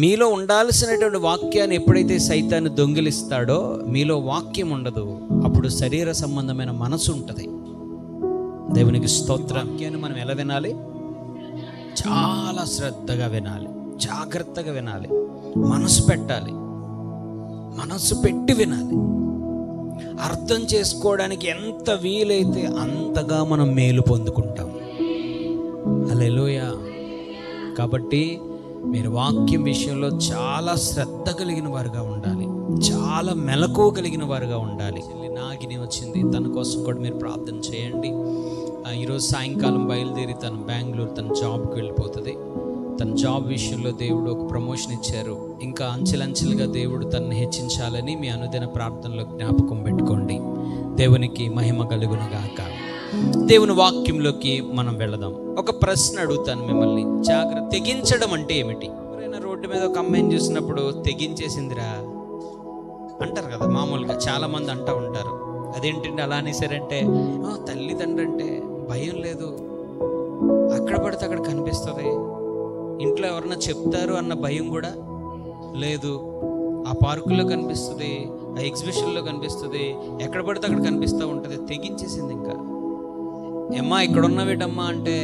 మీలో ఉండాల్సినటువంటి వాక్యాన్ని ఎప్పుడైతే సైతాన్ని దొంగిలిస్తాడో మీలో వాక్యం ఉండదు. అప్పుడు శరీర సంబంధమైన మనసు ఉంటుంది. దేవునికి స్తోత్రం. వాక్యాన్ని మనం ఎలా వినాలి? చాలా శ్రద్ధగా వినాలి, జాగ్రత్తగా వినాలి, మనసు పెట్టాలి, మనసు పెట్టి వినాలి. అర్థం చేసుకోవడానికి ఎంత వీలైతే అంతగా మనం మేలు పొందుకుంటాం. హల్లెలూయా. కాబట్టి మీరు వాక్యం విషయంలో చాలా శ్రద్ధ కలిగిన వారుగా ఉండాలి, చాలా మెలకువ కలిగిన వారుగా ఉండాలి. నాగిని వచ్చింది, తన కోసం కూడా మీరు ప్రార్థన చేయండి. ఈరోజు సాయంకాలం బయలుదేరి తను బెంగళూరు తన జాబ్కి వెళ్ళిపోతుంది. తన జాబ్ విషయంలో దేవుడు ఒక ప్రమోషన్ ఇచ్చారు. ఇంకా అంచెలంచెలుగా దేవుడు తనని హెచ్చించాలని మీ అనుదిన ప్రార్థనలో జ్ఞాపకం పెట్టుకోండి. దేవునికి మహిమ కలుగునుగాక. దేవుని వాక్యంలోకి మనం వెళదాం. ఒక ప్రశ్న అడుగుతాను మిమ్మల్ని, జాగ్రత్త. తెగించడం అంటే ఏమిటి? ఎవరైనా రోడ్డు మీద ఒక అమ్మాయిని చూసినప్పుడు తెగించేసిందిరా అంటారు కదా, మామూలుగా చాలా మంది అంటూ ఉంటారు. అదేంటండి అలా అనేసారంటే, తల్లిదండ్రులు అంటే భయం లేదు, అక్కడ పడితే అక్కడ కనిపిస్తుంది, ఇంట్లో ఎవరన్నా చెప్తారు అన్న భయం కూడా లేదు, ఆ పార్కులో కనిపిస్తుంది, ఆ ఎగ్జిబిషన్లో కనిపిస్తుంది, ఎక్కడ పడితే అక్కడ కనిపిస్తూ ఉంటుంది, తెగించేసింది. ఇంకా ఏమ్మా ఇక్కడ ఉన్నవేటమ్మా అంటే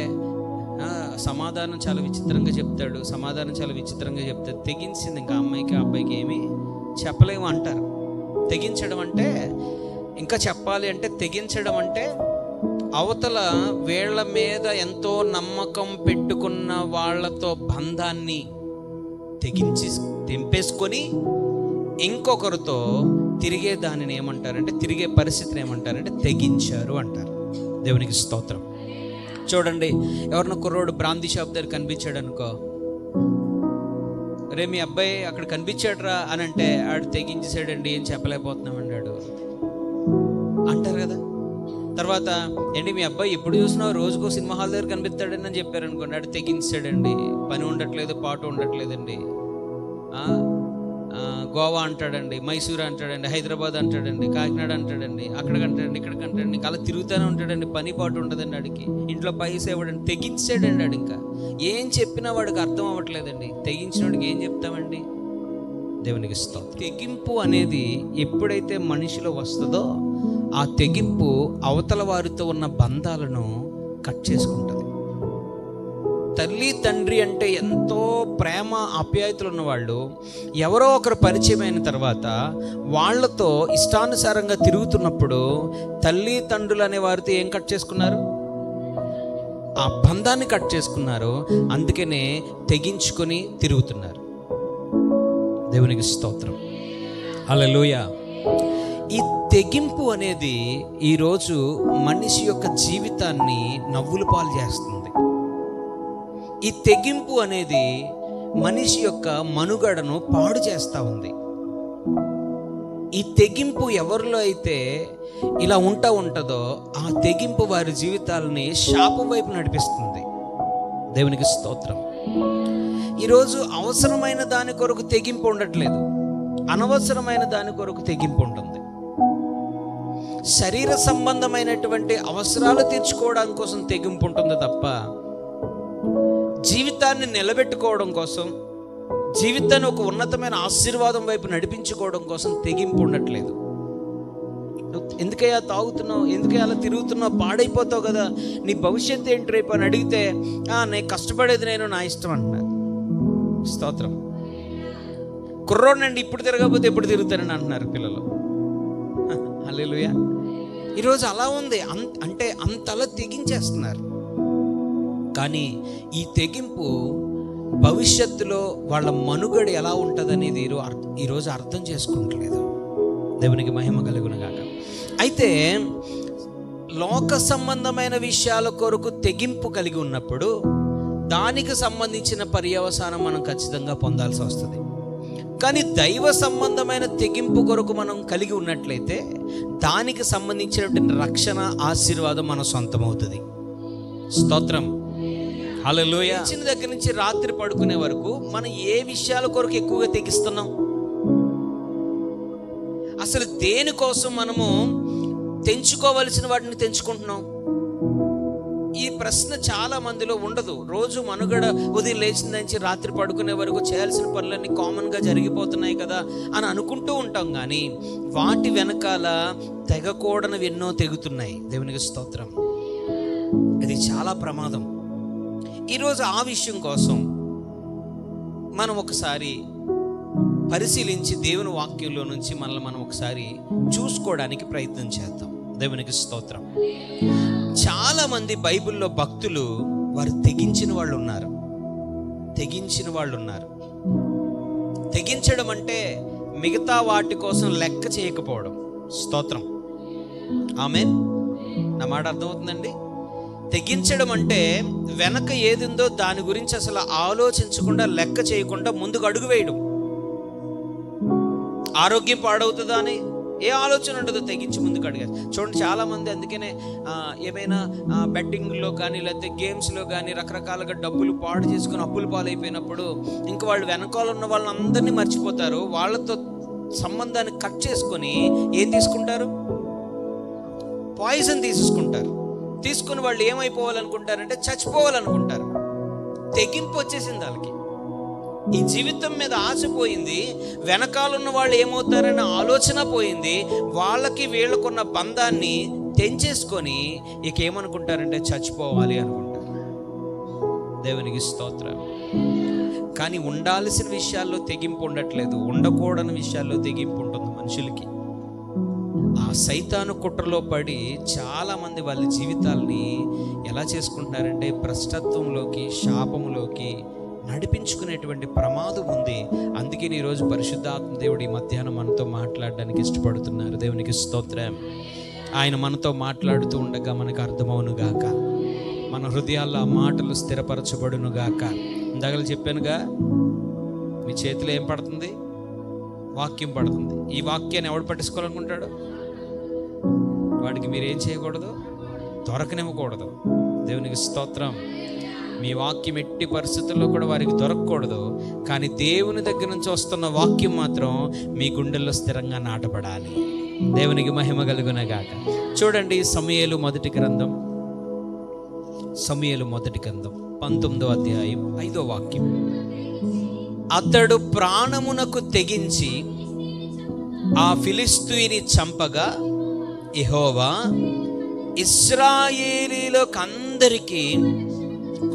సమాధానం చాలా విచిత్రంగా చెప్తాడు, సమాధానం చాలా విచిత్రంగా చెప్తాడు, తెగించింది. ఇంకా అమ్మాయికి అబ్బాయికి ఏమీ చెప్పలేము అంటారు. తెగించడం అంటే, ఇంకా చెప్పాలి అంటే, తెగించడం అంటే అవతల వీళ్ళ మీద ఎంతో నమ్మకం పెట్టుకున్న వాళ్ళతో బంధాన్ని తెంపేసుకొని ఇంకొకరితో తిరిగే దానిని ఏమంటారంటే, తిరిగే పరిస్థితిని ఏమంటారంటే తెగించారు అంటారు. దేవునికి స్తోత్రం. చూడండి, ఎవరిన కుర్రోడు బ్రాందీ షాప్ దగ్గర కనిపించాడు అనుకో, రే మీ అబ్బాయి అక్కడ కనిపించాడురా అని అంటే, ఆడు తెగించేసాడండి, ఏం చెప్పలేకపోతున్నామండి ఆడు అంటారు కదా. తర్వాత ఏంటి మీ అబ్బాయి ఎప్పుడు చూసినా రోజుకో సినిమా హాల్ దగ్గర కనిపిస్తాడని అని చెప్పారు అనుకోండి, ఆడు తెగించాడండి, పని ఉండట్లేదు, పాటు ఉండట్లేదండి, గోవా అంటాడండి, మైసూర్ అంటాడండి, హైదరాబాద్ అంటాడండి, కాకినాడ అంటాడండి, అక్కడికంటాడండి, ఇక్కడికంటాడండి, అలా తిరుగుతూనే ఉంటాడండి, పని పాటు ఉండదండి ఆడికి, ఇంట్లో పైసా ఇవ్వడండి, తెగించాడండి ఆడు. ఇంకా ఏం చెప్పినా వాడికి అర్థం అవ్వట్లేదండి. తెగించిన వాడికి ఏం చెప్తామండి? దేవునికి స్తోత్రం. తెగింపు అనేది ఎప్పుడైతే మనిషిలో వస్తుందో ఆ తెగింపు అవతల వారితో ఉన్న బంధాలను కట్ చేసుకుంటుంది. తల్లి తండ్రి అంటే ఎంతో ప్రేమ ఆప్యాయతలు ఉన్నవాళ్ళు ఎవరో ఒకరు పరిచయం అయిన తర్వాత వాళ్ళతో ఇష్టానుసారంగా తిరుగుతున్నప్పుడు తల్లి తండ్రులు అనే వారితో ఏం కట్ చేసుకున్నారు? ఆ బంధాన్ని కట్ చేసుకున్నారు. అందుకనే తెగించుకొని తిరుగుతున్నారు. దేవునికి స్తోత్రం. హల్లెలూయా. ఈ తెగింపు అనేది ఈరోజు మనిషి యొక్క జీవితాన్ని నవ్వుల పాలు చేస్తుంది. ఈ తెగింపు అనేది మనిషి యొక్క మనుగడను పాడు చేస్తూ ఉంది. ఈ తెగింపు ఎవరిలో అయితే ఇలా ఉంటుందో ఆ తెగింపు వారి జీవితాలని శాపం వైపు నడిపిస్తుంది. దేవునికి స్తోత్రం. ఈరోజు అవసరమైన దాని కొరకు తెగింపు ఉండట్లేదు, అనవసరమైన దాని కొరకు తెగింపు ఉంటుంది. శరీర సంబంధమైనటువంటి అవసరాలు తీర్చుకోవడం కోసం తెగింపు ఉంటుంది తప్ప జీవితాన్ని నిలబెట్టుకోవడం కోసం, జీవితాన్ని ఒక ఉన్నతమైన ఆశీర్వాదం వైపు నడిపించుకోవడం కోసం తెగింపు ఉండట్లేదు. ఎందుకయ్యా తాగుతున్నావు, ఎందుకయ్యా అలా తిరుగుతున్నావు, పాడైపోతావు కదా, నీ భవిష్యత్తు ఏంటి రేపు అని అడిగితే నేను కష్టపడేది నేను నా ఇష్టం అంటున్నారు. స్తోత్రం. కుర్రోడ్నండి, ఇప్పుడు తిరగకపోతే ఎప్పుడు తిరుగుతానని అంటున్నారు పిల్లలు. హల్లెలూయా. ఈరోజు అలా ఉంది, అంటే అంతలా తెగించేస్తున్నారు. కానీ ఈ తెగింపు భవిష్యత్తులో వాళ్ళ మనుగడ ఎలా ఉంటుందనేది ఈరోజు అర్థం చేసుకుంటలేదు. దేవునికి మహిమ కలుగునుగాక. అయితే లోక సంబంధమైన విషయాల కొరకు తెగింపు కలిగి ఉన్నప్పుడు దానికి సంబంధించిన పర్యవసానం మనం ఖచ్చితంగా పొందాల్సి వస్తుంది. కానీ దైవ సంబంధమైన తెగింపు కొరకు మనం కలిగి ఉన్నట్లయితే దానికి సంబంధించినటువంటి రక్షణ, ఆశీర్వాదం మన సొంతం అవుతుంది. స్తోత్రం. హల్లెలూయా. చిన్న దగ్గర నుంచి రాత్రి పడుకునే వరకు మనం ఏ విషయాల కొరకు ఎక్కువగా తెగిస్తున్నాం? అసలు దేనికోసం మనము తెంచుకోవలసిన వాటిని తెంచుకుంటున్నాం? ఈ ప్రశ్న చాలా మందిలో ఉండదు. రోజు మనుగడ ఉదయం లేచిన నుంచి రాత్రి పడుకునే వరకు చేయాల్సిన పనులన్నీ కామన్గా జరిగిపోతున్నాయి కదా అని అనుకుంటూ ఉంటాం, కానీ వాటి వెనకాల తెగకూడనివి ఎన్నో తెగుతున్నాయి. దేవునికి స్తోత్రం. ఇది చాలా ప్రమాదం. ఈరోజు ఆ విషయం కోసం మనం ఒకసారి పరిశీలించి దేవుని వాక్యంలో నుంచి మనల్ని మనం ఒకసారి చూసుకోవడానికి ప్రయత్నం చేద్దాం. దేవునికి స్తోత్రం. చాలా మంది బైబిల్లో భక్తులు వారు తెగించిన వాళ్ళు ఉన్నారు. తెగించడం అంటే మిగతా వాటి కోసం లెక్క చేయకపోవడం. స్తోత్రం. ఆమేన్. నా మాట అర్థమవుతుందండి? తెగించడం అంటే వెనక ఏదిందో దాని గురించి అసలు ఆలోచించకుండా, లెక్క చేయకుండా ముందుకు అడుగు వేయడం. ఆరోగ్యం పాడవుతుందా అని ఏ ఆలోచన ఉండదు, తెగించి ముందుకు అడిగారు. చూడండి, చాలామంది అందుకనే ఏమైనా బెట్టింగ్లో కానీ లేకపోతే గేమ్స్లో కానీ రకరకాలుగా డబ్బులు పాడు చేసుకుని అప్పులు పాలైపోయినప్పుడు ఇంకా వాళ్ళు వెనకాల ఉన్న వాళ్ళందరినీ మర్చిపోతారు. వాళ్ళతో సంబంధాన్ని కట్ చేసుకొని ఏం తీసుకుంటారు? పాయిజన్ తీసుకుని వాళ్ళు ఏమైపోవాలనుకుంటారంటే చచ్చిపోవాలనుకుంటారు. తెగింపు వచ్చేసింది వాళ్ళకి. ఈ జీవితం మీద ఆశ పోయింది, వెనకాలన్న వాళ్ళు ఏమవుతారనే ఆలోచన పోయింది. వాళ్ళకి వీళ్ళకున్న బంధాన్ని తెంచేసుకొని ఇక ఏమనుకుంటారంటే చచ్చిపోవాలి అనుకుంటారు. దేవునికి స్తోత్రం. కానీ ఉండాల్సిన విషయాల్లో తెగింపు ఉండట్లేదు, ఉండకూడని విషయాల్లో తెగింపు ఉంటుంది మనుషులకి. ఆ సైతాను కుట్రలో పడి చాలామంది వాళ్ళ జీవితాల్ని ఎలా చేసుకుంటున్నారంటే భ్రష్టత్వంలోకి, శాపములోకి నడిపించుకునేటువంటి ప్రమాదం ఉంది. అందుకే ఈరోజు పరిశుద్ధాత్మ దేవుడు ఈ మధ్యాహ్నం మనతో మాట్లాడడానికి ఇష్టపడుతున్నారు. దేవునికి స్తోత్రం. ఆయన మనతో మాట్లాడుతూ ఉండగా మనకు అర్థమవును గాక, మన హృదయాల్లో ఆ మాటలు స్థిరపరచబడును గాక. ఇందాక చెప్పానుగా, మీ చేతిలో ఏం పడుతుంది? వాక్యం పడుతుంది. ఈ వాక్యాన్ని ఎవడు పట్టించుకోవాలనుకుంటాడు? వాడికి మీరేం చేయకూడదు? దొరకనివ్వకూడదు. దేవునికి స్తోత్రం. మీ వాక్యం ఎట్టి పరిస్థితుల్లో కూడా వారికి దొరకకూడదు. కానీ దేవుని దగ్గర నుంచి వస్తున్న వాక్యం మాత్రం మీ గుండెల్లో స్థిరంగా నాటబడాలి. దేవునికి మహిమ కలుగునగాక. చూడండి, సమూయేలు మొదటి గ్రంథం 19వ అధ్యాయం 5వ వాక్యం. అతడు ప్రాణమునకు తెగించి ఆ ఫిలిష్తీయుని చంపగా యెహోవా ఇశ్రాయేలీయులకందరికీ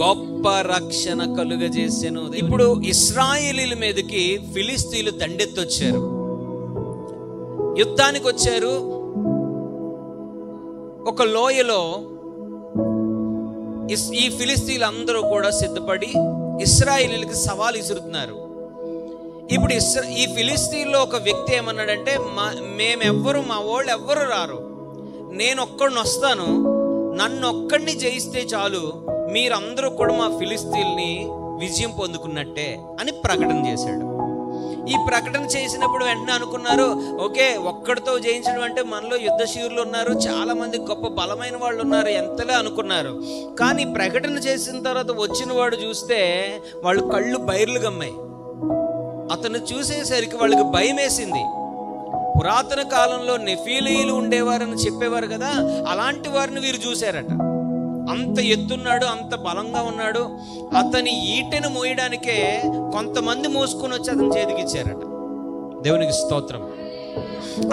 గొప్ప రక్షణ కలుగజేసెను. ఇప్పుడు ఇశ్రాయేలీల మీదకి ఫిలిష్తీయులు దండెత్తొచ్చారు, యుద్ధానికి వచ్చారు. ఒక లోయలో ఈ ఫిలిష్తీయులు అందరూ కూడా సిద్ధపడి ఇశ్రాయేలీలకు సవాల్ విసురుతున్నారు. ఇప్పుడు ఈ ఫిలిష్తీయుల్లో ఒక వ్యక్తి ఏమన్నాడంటే, మేమెవ్వరు, మా వాళ్ళు ఎవ్వరు రారు, నేను ఒక్కడిని వస్తాను, నన్ను ఒక్కడిని జయిస్తే చాలు, మీరందరూ కూడా మా ఫిలిష్తీయుల్ని విజయం పొందుకున్నట్టే అని ప్రకటన చేశాడు. ఈ ప్రకటన చేసినప్పుడు వెంటనే అనుకున్నారు, ఓకే, ఒక్కడితో జయించడం అంటే మనలో యుద్ధశూరులు ఉన్నారు, చాలా మంది గొప్ప బలమైన వాళ్ళు ఉన్నారు, ఎంతలే అనుకున్నారు. కానీ ప్రకటన చేసిన తర్వాత వచ్చిన వాడు చూస్తే వాళ్ళు కళ్ళు బైర్లు గమ్మాయి. అతను చూసేసరికి వాళ్ళకి భయం వేసింది. పురాతన కాలంలో నెఫీలీయులు ఉండేవారని చెప్పేవారు కదా, అలాంటి వారిని వీరు చూశారట. అంత ఎత్తున్నాడు, అంత బలంగా ఉన్నాడు. అతని ఈటెను మోయడానికే కొంతమంది మోసుకొని వచ్చి అతని చేతికి ఇచ్చారట. దేవునికి స్తోత్రం.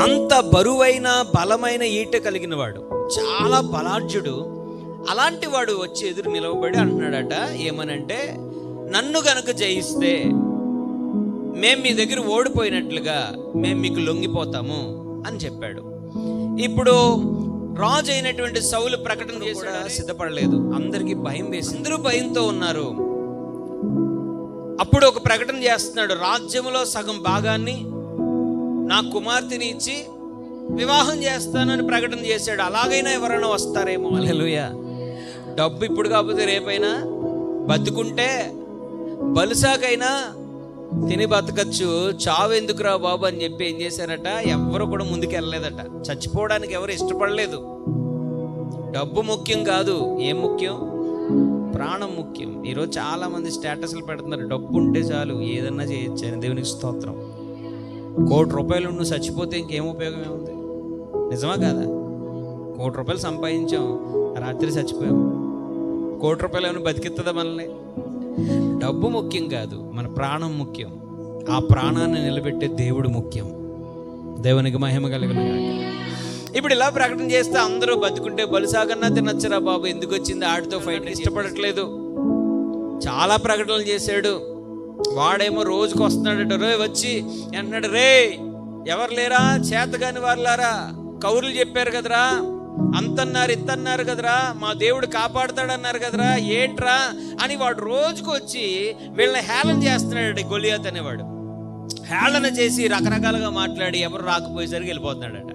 అంత బరువైన బలమైన ఈట కలిగిన వాడు, చాలా బలాఢ్యుడు. అలాంటి వాడు వచ్చి ఎదురు నిలవబడి అంటున్నాడట, ఏమనంటే, నన్ను గనుక జయిస్తే మేము మీ దగ్గర ఓడిపోయినట్లుగా మేము మీకు లొంగిపోతాము అని చెప్పాడు. ఇప్పుడు రాజు అయినటువంటి సౌలు ప్రకటన కూడా సిద్ధపడలేదు. అందరికీ భయం వేసి అందరూ భయంతో ఉన్నారు. అప్పుడు ఒక ప్రకటన చేస్తున్నాడు, రాజ్యములో సగం భాగాన్ని నా కుమార్తెని ఇచ్చి వివాహం చేస్తానని ప్రకటన చేశాడు. అలాగైనా ఎవరైనా వస్తారేమో. హల్లెలూయా. డబ్బు ఇప్పుడు కాకపోతే రేపైనా, బతుకుంటే బలుసాకైనా తిని బతకచ్చు, చావు ఎందుకురా బాబు అని చెప్పి ఏం చేశారట, ఎవరు కూడా ముందుకు వెళ్ళలేదట. చచ్చిపోవడానికి ఎవరు ఇష్టపడలేదు. డబ్బు ముఖ్యం కాదు, ఏం ముఖ్యం? ప్రాణం ముఖ్యం. ఈరోజు చాలా మంది స్టేటస్లు పెడుతున్నారు, డబ్బు ఉంటే చాలు ఏదన్నా చేయొచ్చు అని. దేవునికి స్తోత్రం. ₹1,00,00,000 నువ్వు చచ్చిపోతే ఇంకేం ఉపయోగం ఏముంది? నిజమా కాదా? ₹1,00,00,000 సంపాదించాం, రాత్రి చచ్చిపోయాం. ₹1,00,00,000 ఏమైనా బతికిస్తుందా మనల్ని? డబ్బు ముఖ్యం కాదు, మన ప్రాణం ముఖ్యం. ఆ ప్రాణాన్ని నిలబెట్టే దేవుడు ముఖ్యం. దేవునికి మహిమ కలుగును గాక. ఇప్పుడు ఇలా ప్రకటన చేస్తే అందరూ బతుకుంటే బలుసాగన్నా తినొచ్చరా బాబు, ఎందుకు వచ్చింది ఆడితో ఫైట్, ఇష్టపడట్లేదు. చాలా ప్రకటనలు చేశాడు. వాడేమో రోజుకు వస్తున్నాడట, రే వచ్చి అంటున్నాడు, రే ఎవరు లేరా చేతగాని వాళ్ళారా, కౌరులు చెప్పారు కదరా, అంతన్నారు ఇంతన్నారు కదరా, మా దేవుడు కాపాడుతాడన్నారు కదరా, ఏంట్రా అని వాడు రోజుకు వచ్చి వీళ్ళని హేళన చేస్తున్నాడు. గొలియాత్ అనేవాడు హేళన చేసి రకరకాలుగా మాట్లాడి ఎవరు రాకపోయేసరికి వెళ్ళిపోతున్నాడట.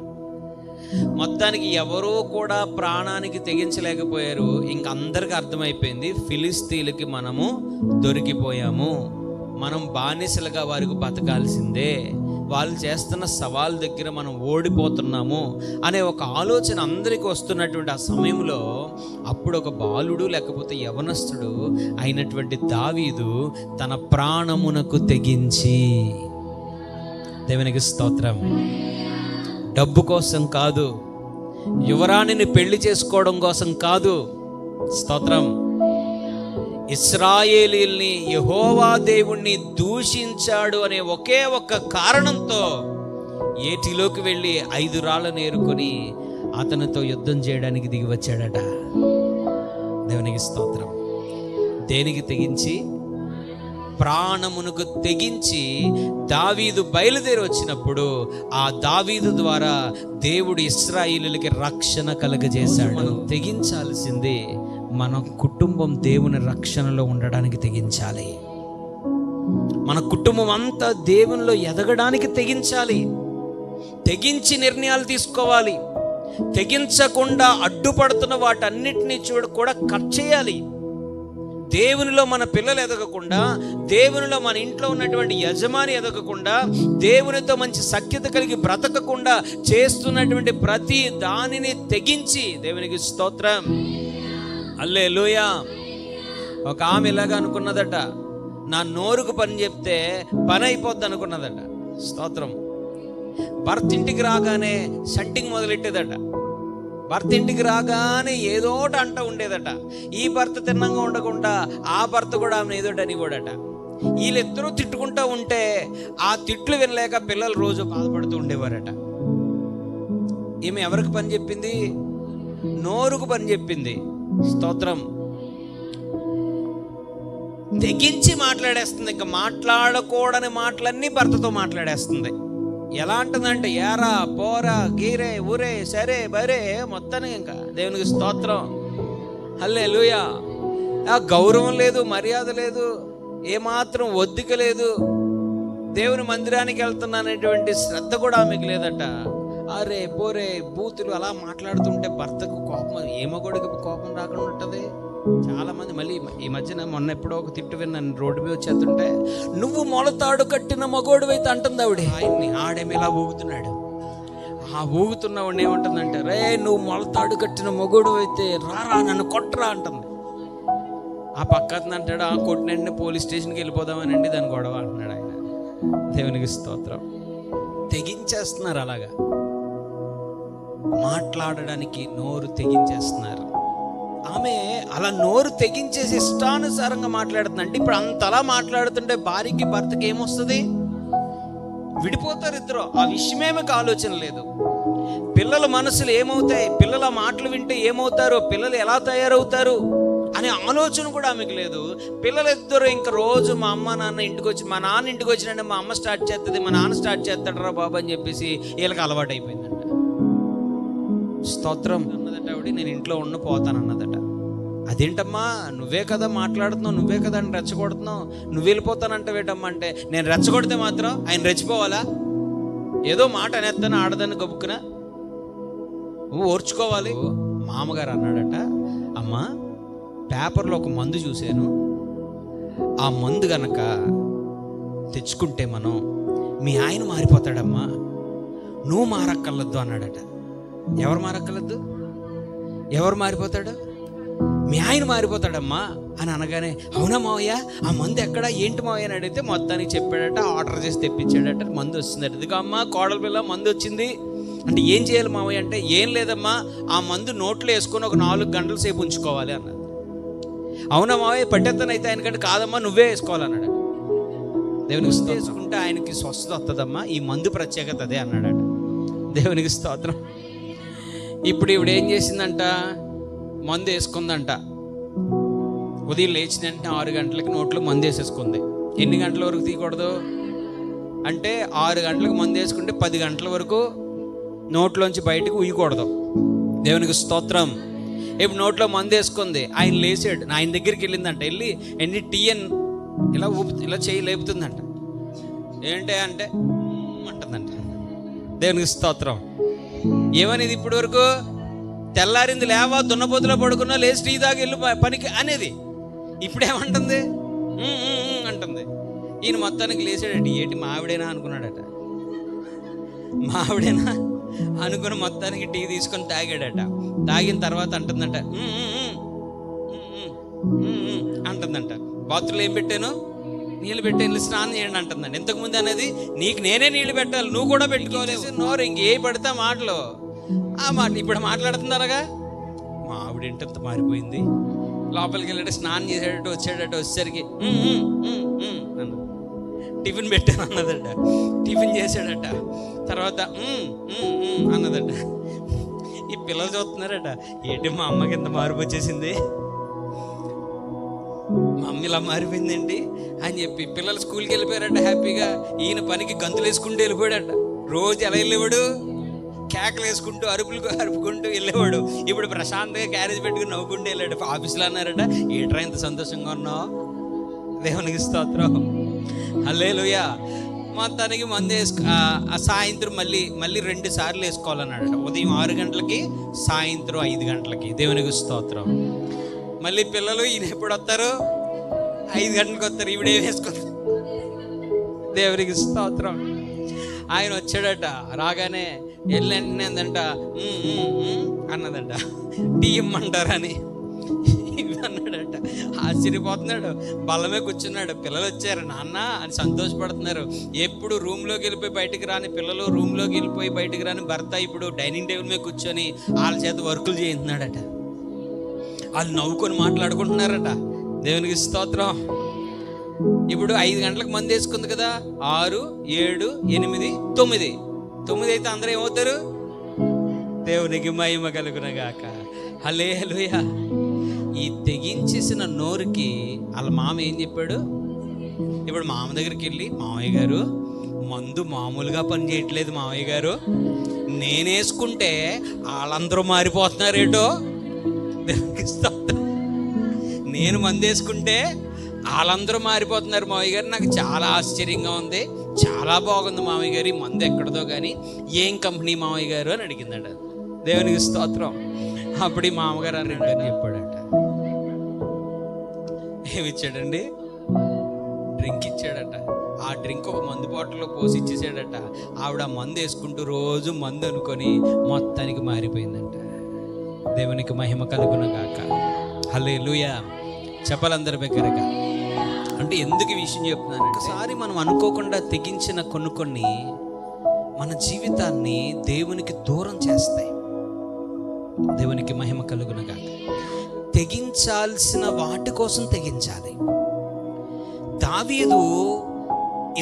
మొత్తానికి ఎవరూ కూడా ప్రాణానికి తెగించలేకపోయారు. ఇంక అందరికి అర్థమైపోయింది, ఫిలిస్తీన్లకి మనము దొరికిపోయాము, మనం బానిసలుగా వారికి బతకాల్సిందే, వాళ్ళు చేస్తున్న సవాల్ దగ్గర మనం ఓడిపోతున్నాము అనే ఒక ఆలోచన అందరికీ వస్తున్నటువంటి ఆ సమయంలో అప్పుడు ఒక బాలుడు లేకపోతే యవనస్తుడు అయినటువంటి దావీదు తన ప్రాణమునకు తెగించి, దేవునికి స్తోత్రం, డబ్బు కోసం కాదు, యువరాణిని పెళ్లి చేసుకోవడం కోసం కాదు, స్తోత్రం, ఇశ్రాయేలీల్ని యెహోవా దేవుణ్ణి దూషించాడు అనే ఒకే ఒక్క కారణంతో ఏటిలోకి వెళ్ళి 5 రాళ్ళను ఏరుకొని అతనితో యుద్ధం చేయడానికి దిగి వచ్చాడట. దేవునికి స్తోత్రం. దేనికి తెగించి? ప్రాణమునకు తెగించి దావీదు బయలుదేరి వచ్చినప్పుడు ఆ దావీదు ద్వారా దేవుడు ఇశ్రాయేలులకి రక్షణ కలుగజేశాడు. మనం తెగించాల్సింది మన కుటుంబం దేవుని రక్షణలో ఉండడానికి తెగించాలి. మన కుటుంబం అంతా దేవునిలో ఎదగడానికి తెగించాలి. తెగించి నిర్ణయాలు తీసుకోవాలి. తెగించకుండా అడ్డుపడుతున్న వాటన్నిటినీ కూడా కట్ చేయాలి. దేవునిలో మన పిల్లలు ఎదగకుండా, దేవునిలో మన ఇంట్లో ఉన్నటువంటి యజమాని ఎదగకుండా, దేవునితో మంచి సఖ్యత కలిగి బ్రతకకుండా చేస్తున్నటువంటి ప్రతి దానిని తెగించి, దేవునికి స్తోత్రం, హల్లెలూయా. ఒక ఆమె ఇలాగా అనుకున్నదట, నా నోరుకు పని చెప్తే పని అయిపోద్ది అనుకున్నదట. స్తోత్రం. భర్త ఇంటికి రాగానే షట్టింగ్ మొదలెట్టేదట. భర్త ఇంటికి రాగానే ఏదోటి అంట ఉండేదట. ఈ భర్త తిన్నంగా ఉండకుండా ఆ భర్త కూడా ఆమె ఏదోటి అని కూడాట. వీళ్ళిద్దరూ తిట్టుకుంటూ ఉంటే ఆ తిట్లు వినలేక పిల్లలు రోజు బాధపడుతూ ఉండేవారట. ఈమె ఎవరికి పని చెప్పింది? నోరుకు పని చెప్పింది. స్తోత్రం. తెగించి మాట్లాడేస్తుంది. ఇంకా మాట్లాడకూడని మాటలన్నీ భర్తతో మాట్లాడేస్తుంది. ఎలా అంటుందంటే ఏరా పోరా గీరే ఊరే సరే బరే మొత్తానికి ఇంకా దేవునికి స్తోత్రం, హల్లెలూయా. ఆ గౌరవం లేదు, మర్యాద లేదు, ఏమాత్రం ఒద్దిక లేదు, దేవుని మందిరానికి వెళ్తున్నాననేటువంటి శ్రద్ధ కూడా ఆమెకు లేదట. అరే పోరే బూతులు అలా మాట్లాడుతుంటే భర్తకు కోపం, ఏమగొడికి కోపం రాకుండా ఉంటుంది. చాలా మంది మళ్ళీ ఈ మధ్యన మొన్న ఎప్పుడో ఒక తిట్టు విన్నాను, రోడ్డు మీద వచ్చేస్తుంటే, నువ్వు మొలతాడు కట్టిన మగోడు అయితే అంటుంది ఆవిడ. ఆయన్ని ఆడేమి ఇలా ఊగుతున్నాడు. ఆ ఊగుతున్నవాడిని ఏమంటుందంటే, రే నువ్వు మొలతాడు కట్టిన మగోడు అయితే రారా నన్ను కొట్టరా అంటుంది. ఆ పక్కన అంటాడు, ఆ కొట్టినండి పోలీస్ స్టేషన్కి వెళ్ళిపోదామనండి దాని గొడవ అంటున్నాడు ఆయన. దేవునికి స్తోత్రం. తెగించేస్తున్నారు, అలాగా మాట్లాడడానికి నోరు తెగించేస్తున్నారు. ఆమె అలా నోరు తెగించేసి ఇష్టానుసారంగా మాట్లాడుతుందంటే, ఇప్పుడు అంతలా మాట్లాడుతుంటే భార్యకి భర్తకి ఏమొస్తుంది? విడిపోతారు ఇద్దరు. ఆ విషయమేమకి ఆలోచన లేదు. పిల్లల మనసులు ఏమవుతాయి, పిల్లల మాటలు వింటే ఏమవుతారు, పిల్లలు ఎలా తయారవుతారు అనే ఆలోచన కూడా ఆమెకు లేదు. పిల్లలిద్దరూ ఇంకా రోజు మా అమ్మ నాన్న ఇంటికి వచ్చి, మా నాన్న ఇంటికి వచ్చినంటే మా అమ్మ స్టార్ట్ చేస్తుంది, మా నాన్న స్టార్ట్ చేస్తాడరా బాబు అని చెప్పేసి వీళ్ళకి అలవాటు అయిపోయిందంట. స్తోత్రం. అన్నదట ఆవిడ, నేను ఇంట్లో పోతానన్నదట. అదేంటమ్మా నువ్వే కదా మాట్లాడుతున్నావు, నువ్వే కదా అని రెచ్చగొడుతున్నావు, నువ్వు వెళ్ళిపోతానంటవేటమ్మా అంటే, నేను రెచ్చగొడితే మాత్రం ఆయన రెచ్చిపోవాలా? ఏదో మాట అనేస్తాను ఆడదాన్ని గబుక్కున నువ్వు ఓర్చుకోవాలి. మామగారు అన్నాడట, అమ్మా పేపర్లో ఒక మందు చూశాను, ఆ మందు గనక తెచ్చుకుంటే మనం మీ ఆయన మారిపోతాడమ్మా, నువ్వు మారక్కర్లద్దు అన్నాడట. ఎవరు మారక్కర్లద్దు? ఎవరు మారిపోతాడు? మీ ఆయన మారిపోతాడమ్మా అని అనగానే, అవునా మావయ్య ఆ మందు ఎక్కడ ఏంటి మావయ్య అని అడిగితే మొత్తానికి చెప్పాడట. ఆర్డర్ చేసి తెప్పించాడట. మందు వస్తుందట. ఇదిగో అమ్మ కోడల పిల్ల మందు వచ్చింది అంటే ఏం చేయాలి మావయ్య అంటే, ఏం లేదమ్మా ఆ మందు నోట్లో వేసుకొని ఒక 4 గంటల సేపు ఉంచుకోవాలి అన్నది. అవునా మావయ్య పట్టేస్తాను అయితే ఆయనకంటే, కాదమ్మా నువ్వే వేసుకోవాలన్నాడు. దేవునికి వేసుకుంటే ఆయనకి స్వస్థత వస్తుందమ్మా, ఈ మందు ప్రత్యేకత అదే అన్నాడట. దేవునికి స్తోత్రం. ఇప్పుడు ఈవిడ ఏం చేసిందంట, మందు వేసుకుందంట. ఉదయం లేచిన వెంటనే 6 గంటలకి నోట్లో మందు వేసేసుకుంది. ఎన్ని గంటల వరకు తీయకూడదు అంటే 6 గంటలకు మందు వేసుకుంటే 10 గంటల వరకు నోట్లోంచి బయటకు ఉయ్యకూడదు. దేవునికి స్తోత్రం. ఇప్పుడు నోట్లో మందు వేసుకుంది. ఆయన లేచాడు, ఆయన దగ్గరికి వెళ్ళిందంట. వెళ్ళి ఎన్ని టీ అని ఇలా చేయి లేపుతుందంట. ఏంటి అంటే అంటుందంట. దేవునికి స్తోత్రం. ఏమనేది ఇప్పటి వరకు? తెల్లారింది లేవా, దున్నపోతులో పడుకున్నా, లేచి టీ దాకా వెళ్ళు పనికి అనేది. ఇప్పుడేమంటుంది? అంటుంది. ఈయన మొత్తానికి లేచాడట. ఏంటి మావిడేనా అనుకున్నాడట. మావిడేనా అనుకుని మొత్తానికి టీ తీసుకొని తాగాడట. తాగిన తర్వాత అంటుందంట, అంటుందంట, బాత్రూంలో ఏం పెట్టాను? నీళ్ళు పెట్టాను, స్నానం చేయండి అంటుందండి. ఇంతకుముందు అనేది నీకు నేనే నీళ్ళు పెట్టాలి, నువ్వు కూడా పెట్టుకోలేదు. నోరు ఇంకే పడితే మాటలు, ఆ మాట ఇప్పుడు మాట్లాడుతున్నారుగా. మా ఆవిడ ఏంటంత మారిపోయింది. లోపలికి వెళ్ళాడు, స్నానం చేసాడట, వచ్చేసరికి టిఫిన్ పెట్టాను అన్నదట. టిఫిన్ చేశాడట. తర్వాత అన్నదట. ఈ పిల్లలు చూస్తున్నారట, ఏంటి మా అమ్మకి ఎంత మార్పు వచ్చేసింది, మా అమ్మ ఇలా మారిపోయిందండి అని చెప్పి పిల్లలు స్కూల్కి వెళ్ళిపోయారట హ్యాపీగా. ఈయన పనికి గంతులు వేసుకుంటూ వెళ్ళిపోయాడట. రోజు ఎలా వెళ్ళేవాడు? కేకలు వేసుకుంటూ అరుపుకుంటూ వెళ్ళేవాడు. ఇప్పుడు ప్రశాంతంగా క్యారేజ్ పెట్టుకుని నవ్వుకుంటూ వెళ్ళాడు. ఆఫీస్లో అన్నారట, ఏట్రా ఇంత సంతోషంగా ఉన్నావు? దేవునికి స్తోత్రం, హల్లెలూయా. మొత్తానికి మందు సాయంత్రం మళ్ళీ 2 సార్లు వేసుకోవాలన్నాడట. ఉదయం 6 గంటలకి, సాయంత్రం 5 గంటలకి. దేవునికి స్తోత్రం. మళ్ళీ పిల్లలు ఈయన ఎప్పుడు వస్తారు? 5 గంటలకు వస్తారు. ఈవిడేం వేసుకుంటారు? దేవునికి స్తోత్రం. ఆయన వచ్చాడట. రాగానే వెళ్ళంటే అందంట, అన్నదంట, టీ ఇమ్మంటారని అన్నాడట. ఆశ్చర్యపోతున్నాడు. బల్లమే కూర్చున్నాడు. పిల్లలు వచ్చారు నాన్న అని సంతోషపడుతున్నారు. ఎప్పుడు రూమ్లోకి వెళ్ళిపోయి బయటికి రాని పిల్లలు, రూమ్లోకి వెళ్ళిపోయి బయటికి రాని భర్త ఇప్పుడు డైనింగ్ టేబుల్ మీద కూర్చొని వాళ్ళ చేత వర్కులు చేయించున్నాడట. వాళ్ళు నవ్వుకొని మాట్లాడుకుంటున్నారట. దేవునికి స్తోత్రం. ఇప్పుడు 5 గంటలకు మందు వేసుకుంది కదా. 6, 7, 8, 9 అయితే అందరూ ఏమవుతారు? దేవునికి మహిమ కలుగునగాక. హల్లెలూయా. ఈ తెగించేసిన నోరుకి వాళ్ళ మామ ఏం చెప్పాడు? ఇప్పుడు మామ దగ్గరికి వెళ్ళి, మామయ్య గారు మందు మామూలుగా పని చేయట్లేదు మామయ్య గారు, నేనేసుకుంటే వాళ్ళందరూ మారిపోతున్నారేటో. నేను మందు వేసుకుంటే వాళ్ళందరూ మారిపోతున్నారు మామయ్య గారు, నాకు చాలా ఆశ్చర్యంగా ఉంది, చాలా బాగుంది మామయ్య గారు, ఈ మందు ఎక్కడదో కానీ ఏం కంపెనీ మామయ్య గారు అని అడిగిందట. దేవునికి స్తోత్రం. అప్పుడు ఈ మామగారు అని చెప్పాడట. ఏమిచ్చాడండి? డ్రింక్ ఇచ్చాడట. ఆ డ్రింక్ ఒక మందు బాటిల్లో పోసి ఇచ్చేసాడట. ఆవిడ మందు వేసుకుంటూ రోజు మందు అనుకొని మొత్తానికి మారిపోయిందంట. దేవునికి మహిమ కలుగునగాక. హల్లెలూయా. చెప్పాలందరి దగ్గరగా. అంటే ఎందుకు ఈ విషయం చెప్తున్నాను? ఒకసారి మనం అనుకోకుండా తెగించిన కొన్ని మన జీవితాన్ని దేవునికి దూరం చేస్తాయి. దేవునికి మహిమ కలుగునగాక. తెగించాల్సిన వాటి కోసం తెగించాలి. దావీదు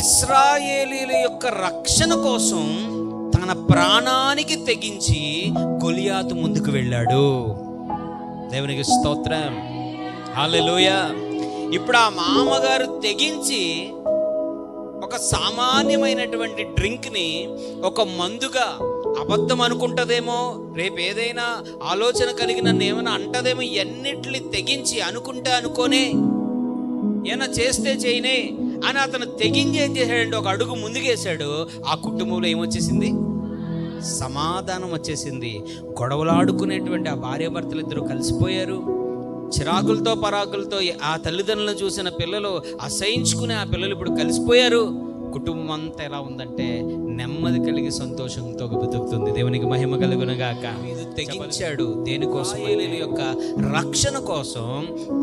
ఇశ్రాయేలీయుల యొక్క రక్షణ కోసం తన ప్రాణానికి తెగించి గొలియాతు ముందుకు వెళ్ళాడు. దేవునికి స్తోత్రం, హల్లెలూయా. ఇప్పుడు ఆ మామగారు తెగించి ఒక సామాన్యమైనటువంటి డ్రింక్ని ఒక మందుగా, అబద్ధం అనుకుంటదేమో, రేపు ఏదైనా ఆలోచన కలిగి నన్ను ఏమైనా అంటదేమో, ఎన్నిటిని తెగించి అనుకోనే ఏమైనా చేస్తే చేయనే అని అతను తెగించి ఏం చేశాడంటే ఒక అడుగు ముందుకేశాడు. ఆ కుటుంబంలో ఏమొచ్చేసింది? సమాధానం వచ్చేసింది. గొడవలాడుకునేటువంటి ఆ భార్యాభర్తలు ఇద్దరు కలిసిపోయారు. చిరాకులతో పరాకులతో ఆ తల్లిదండ్రులను చూసిన పిల్లలు అసహించుకునే ఆ పిల్లలు ఇప్పుడు కలిసిపోయారు. కుటుంబం అంతా ఎలా ఉందంటే నెమ్మది కలిగి సంతోషంతో బతుకుతుంది. దేవునికి మహిమ కలుగునగాక. ఇది తెగించాడు దేనికోసం? ఇశ్రాయేలీయుల యొక్క రక్షణ కోసం